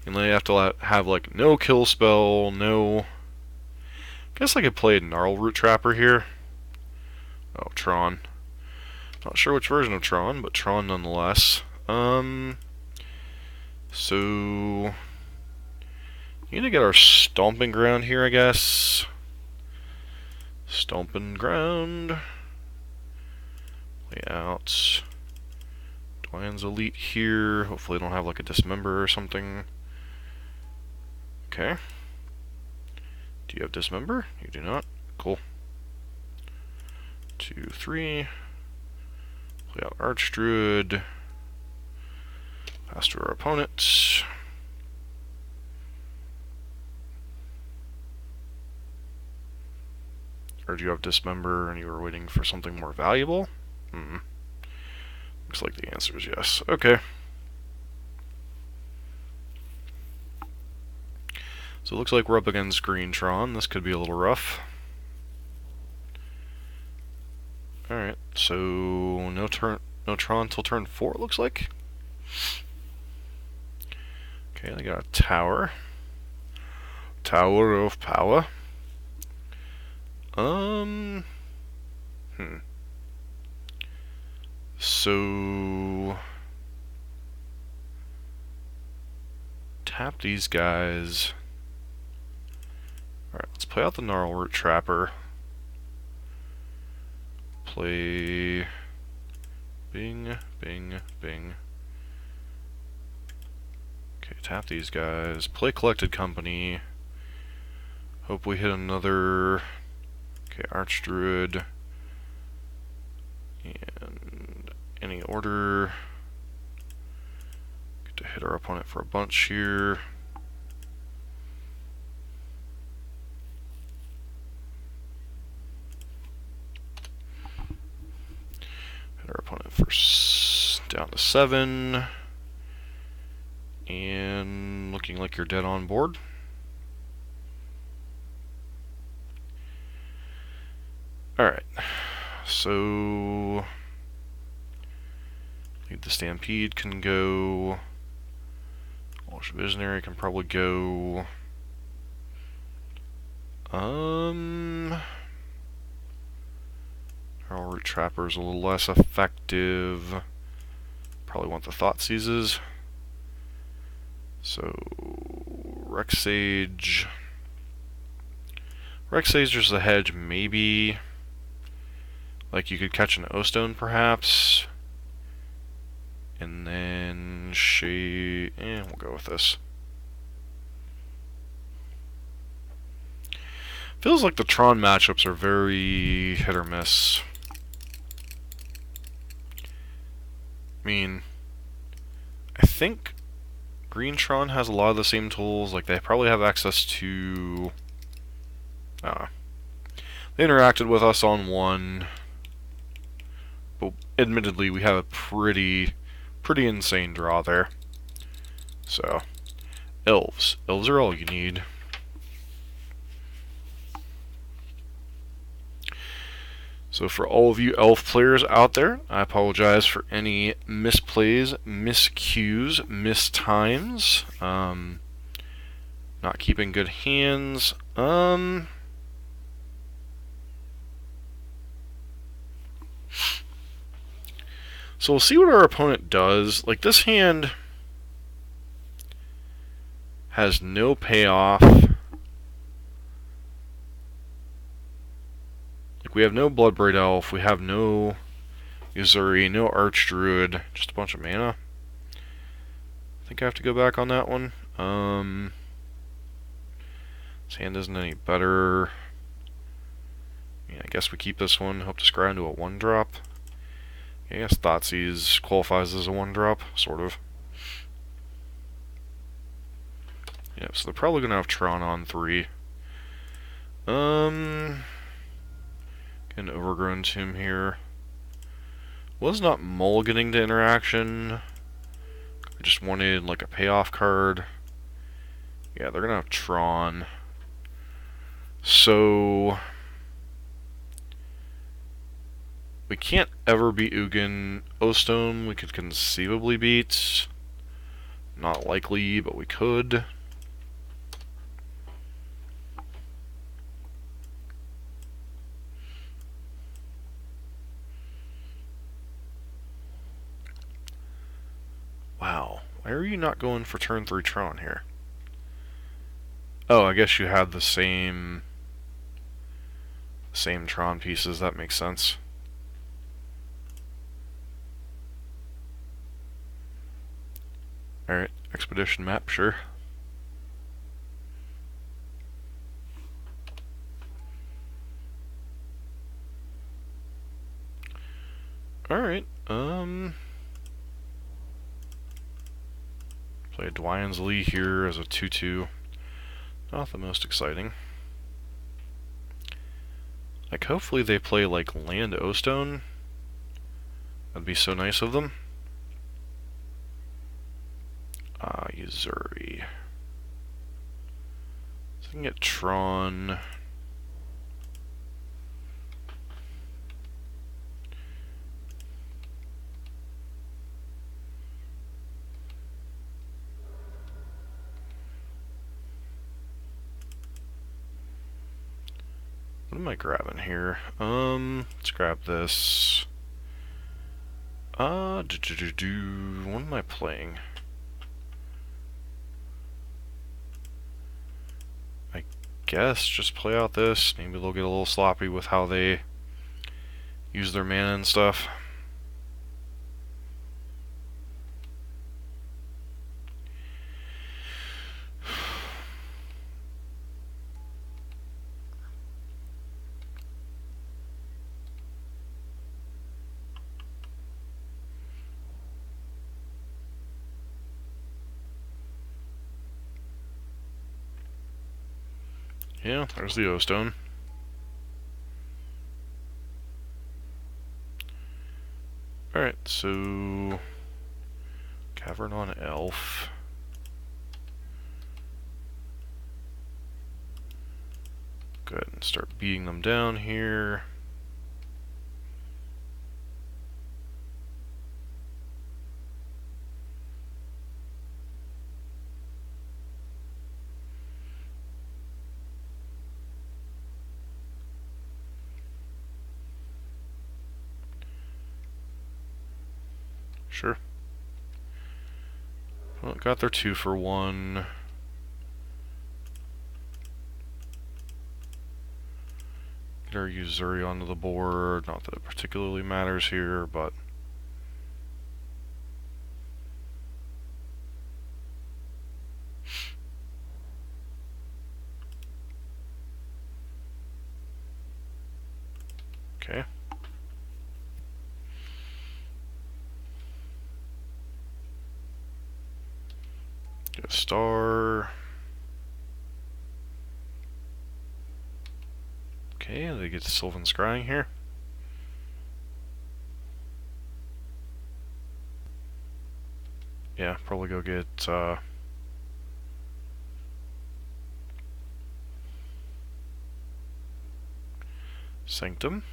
And then you have to have, like, no kill spell, no... I guess I could play a Gnarl Root Trapper here. Oh, Tron. Not sure which version of Tron, but Tron nonetheless. So... we need to get our Stomping Ground here, I guess. Stomping Ground. Play out Dwyne's Elite here. Hopefully they don't have like a Dismember or something. Okay. Do you have Dismember? You do not. Cool. 2, 3. Play out Archdruid. Pass to our opponent. Or do you have Dismember and you were waiting for something more valuable? Looks like the answer is yes. Okay. So it looks like we're up against Green Tron. This could be a little rough. Alright, so no Tron till turn 4, it looks like. Okay, they got a Tower. Tower of Power. So tap these guys. Alright, let's play out the Gnarl Root Trapper. Play Bing, Bing, Bing. Okay, tap these guys. Play Collected Company. Hope we hit another. Okay, Archdruid. And any order. Get to hit our opponent for a bunch here. Hit our opponent for down to 7. And looking like you're dead on board. Alright, so Lead the Stampede can go. Walsh Visionary can probably go. Gnarl Root Trapper's a little less effective. Probably want the Thought Seizes. So Rexage. Rexage's a hedge, maybe. Like you could catch an O-Stone perhaps. And then we'll go with this. Feels like the Tron matchups are very hit or miss. I mean, I think Green Tron has a lot of the same tools. Like, they probably have access to... they interacted with us on one, but admittedly we have a pretty insane draw there. So, Elves. Elves are all you need. So for all of you elf players out there, I apologize for any misplays, miscues, mistimes, not keeping good hands. So we'll see what our opponent does. Like, this hand has no payoff. We have no Blood Braid Elf, we have no Uzuri, no Archdruid, just a bunch of mana. I think I have to go back on that one. This hand isn't any better. Yeah, I guess we keep this one, hope to scry into a 1-drop. I guess Thoughtseize qualifies as a 1-drop, sort of. Yeah, so they're probably going to have Tron on 3. An Overgrown Tomb here. Was not mulliganing to interaction. I just wanted like a payoff card. Yeah, they're gonna have Tron. So we can't ever beat Ugin. O-Stone we could conceivably beat. Not likely, but we could. Wow, why are you not going for turn 3 Tron here? Oh, I guess you had the same Tron pieces, that makes sense. Alright, Expedition map, sure. Alright, play Dwyann's Lee here as a 2/2. Not the most exciting. Like, hopefully they play, like, land O-Stone. That'd be so nice of them. Uzuri. So I can get Tron. What am I grabbing here? Let's grab this. What am I playing? I guess just play out this. Maybe they'll get a little sloppy with how they use their mana and stuff. Yeah, there's the O-Stone. Alright, so Cavern on Elf. Go ahead and start beating them down here. Sure. Well, got their 2 for 1. Get our Uzuri onto the board. Not that it particularly matters here, but Get a star. Okay, they get Sylvan Scrying here. Yeah, probably go get Sanctum.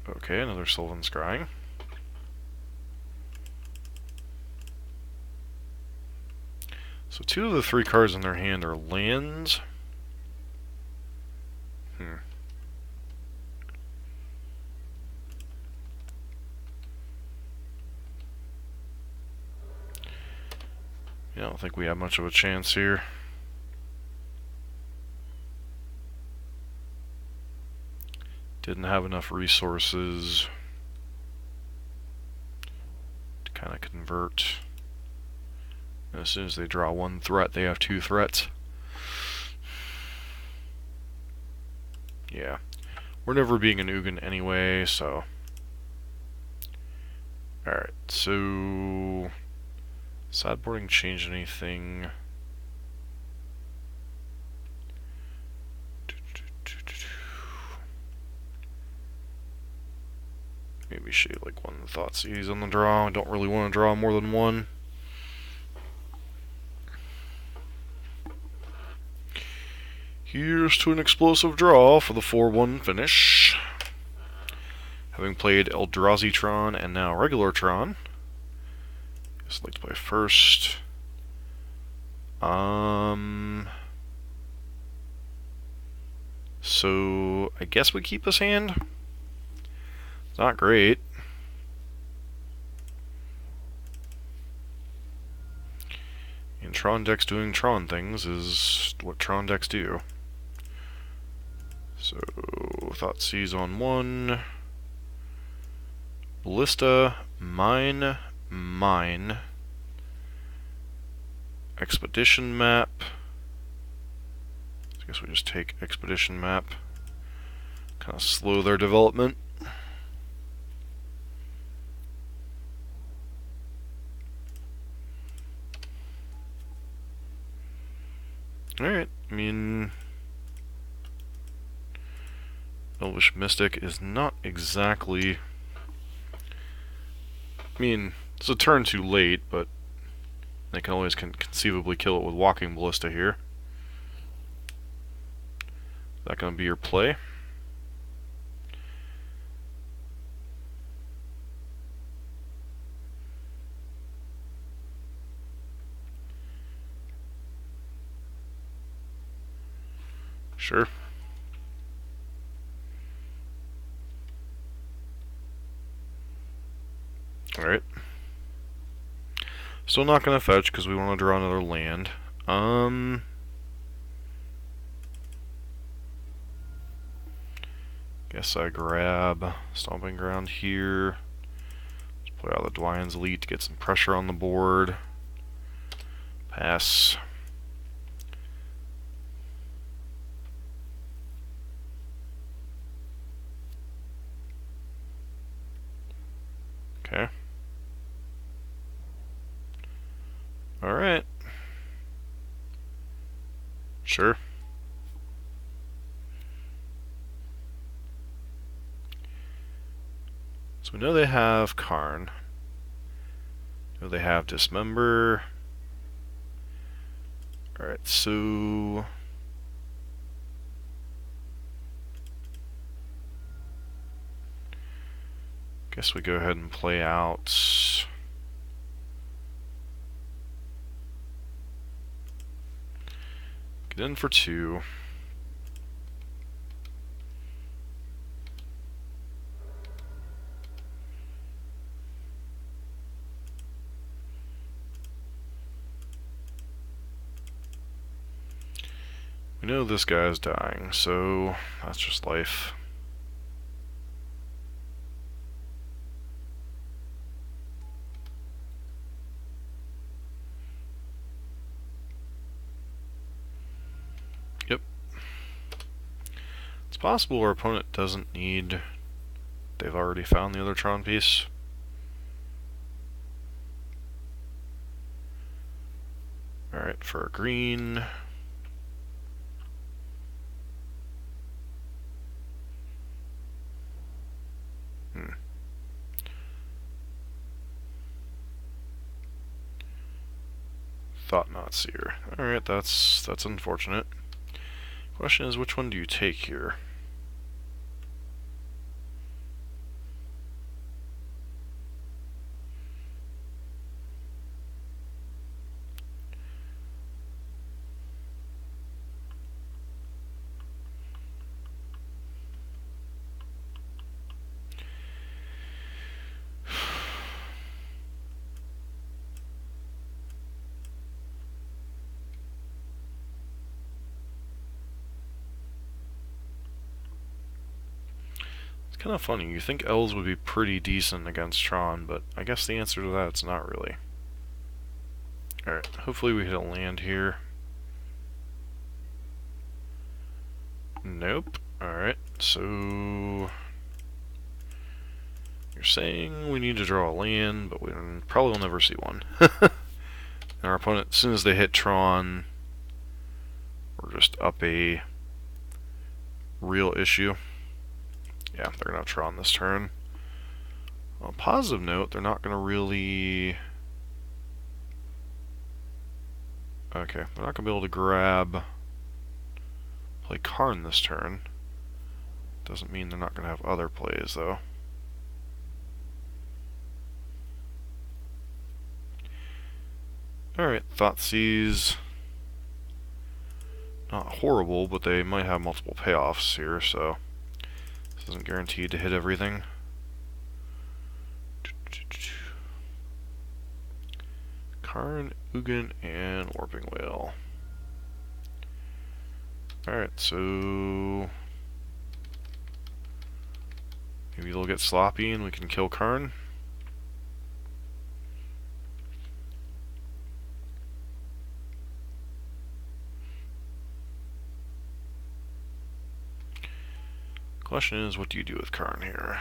Okay, another Sylvan Scrying. So 2 of the 3 cards in their hand are lands. Yeah, I don't think we have much of a chance here. Didn't have enough resources to kind of convert. And as soon as they draw 1 threat, they have 2 threats. Yeah. We're never being an Ugin anyway, so... Alright, so... Sideboarding change anything? Maybe shade like 1 Thoughtseize on the draw. I don't really want to draw more than 1. Here's to an explosive draw for the 4-1 finish. Having played Eldrazi Tron and now regular Tron. Guess I'd like to play first. So I guess we keep this hand. It's not great. And Tron decks doing Tron things is what Tron decks do. So Thoughtseize on 1. Ballista, mine. Expedition map. I guess we just take Expedition map. Kind of slow their development. Alright, I mean... Elvish Mystic is not exactly... I mean, it's a turn too late, but they can always conceivably kill it with Walking Ballista here. Is that going to be your play? Sure. Alright. Still not going to fetch because we want to draw another land. Guess I grab Stomping Ground here. Let's play out the Dwyann's Elite to get some pressure on the board. Pass. Okay. Alright. Sure. So we know they have Karn. We know they have Dismember. Alright, so... guess we go ahead and play out... Get in for 2. We know this guy's dying, so that's just life. Yep. It's possible our opponent doesn't need... They've already found the other Tron piece. Alright, for a green. Thought not seer. Alright, that's unfortunate. Question is, which one do you take here? Kind of funny. You think Elves would be pretty decent against Tron, but I guess the answer to that is not really. Alright, hopefully we hit a land here. Nope. Alright, so... You're saying we need to draw a land, but we probably will never see one. And our opponent, as soon as they hit Tron, we're just up a real issue. Yeah, they're going to have Tron this turn. On a positive note, they're not going to really... Okay, they're not going to be able to play Karn this turn. Doesn't mean they're not going to have other plays, though. Alright, Thoughtseize. Not horrible, but they might have multiple payoffs here, so... This isn't guaranteed to hit everything. Karn, Ugin, and Warping Whale. Alright, so... Maybe they'll get sloppy and we can kill Karn. Question is, what do you do with Karn here?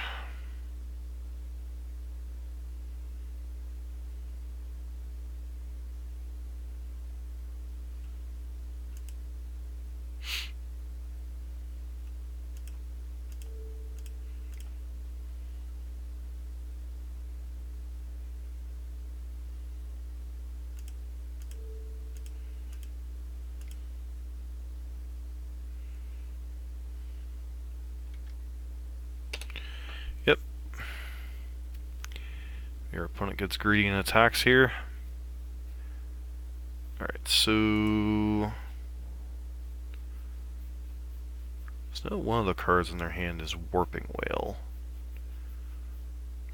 Yep. Your opponent gets greedy and attacks here. Alright, so... So one of the cards in their hand is Warping Whale.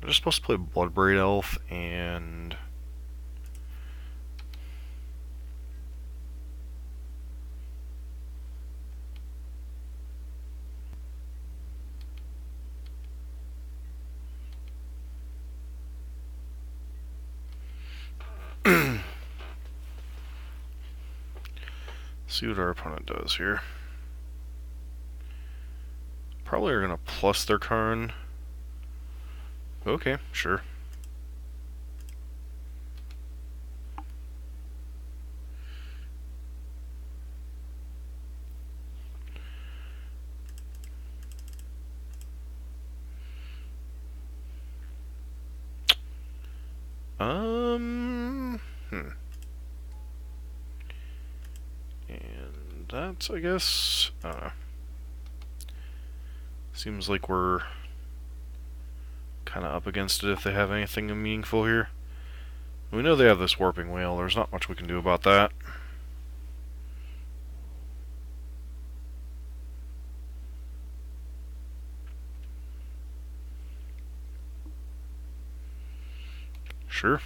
They're just supposed to play Blood Braid Elf and... See what our opponent does here. Probably are going to plus their Karn. Okay, sure. And that's, I guess, I don't know. Seems like we're kind of up against it if they have anything meaningful here. We know they have this Warping Whale. There's not much we can do about that. Sure.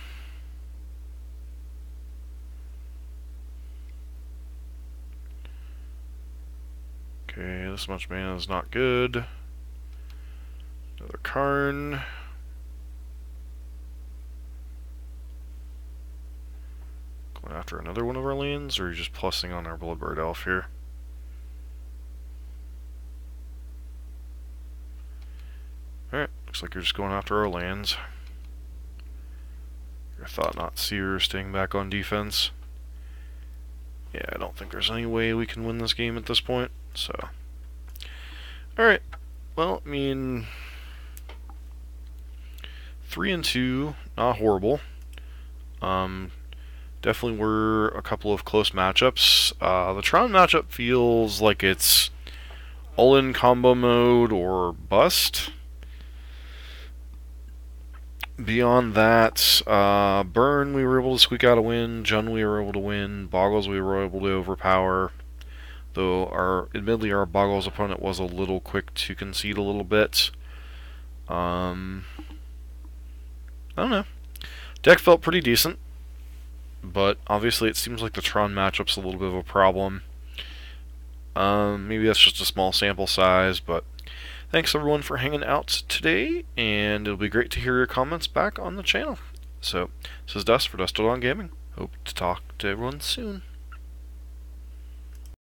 Okay, this much mana is not good. Another Karn. Going after another one of our lands, or are you just plussing on our Bloodbird Elf here? Alright, looks like you're just going after our lands. Your Thought Not Seer staying back on defense. Yeah, I don't think there's any way we can win this game at this point, so. Alright, well, I mean, 3-2, not horrible. Definitely were a couple of close matchups. The Tron matchup feels like it's all-in combo mode or bust. Beyond that, Burn we were able to squeak out a win, Jun we were able to win, Boggles we were able to overpower. Though admittedly our Boggles opponent was a little quick to concede a little bit. I don't know. Deck felt pretty decent, but obviously it seems like the Tron matchup's a little bit of a problem. Maybe that's just a small sample size, but thanks everyone for hanging out today, and it'll be great to hear your comments back on the channel. So, this is Dust for Dust Gaming. Hope to talk to everyone soon.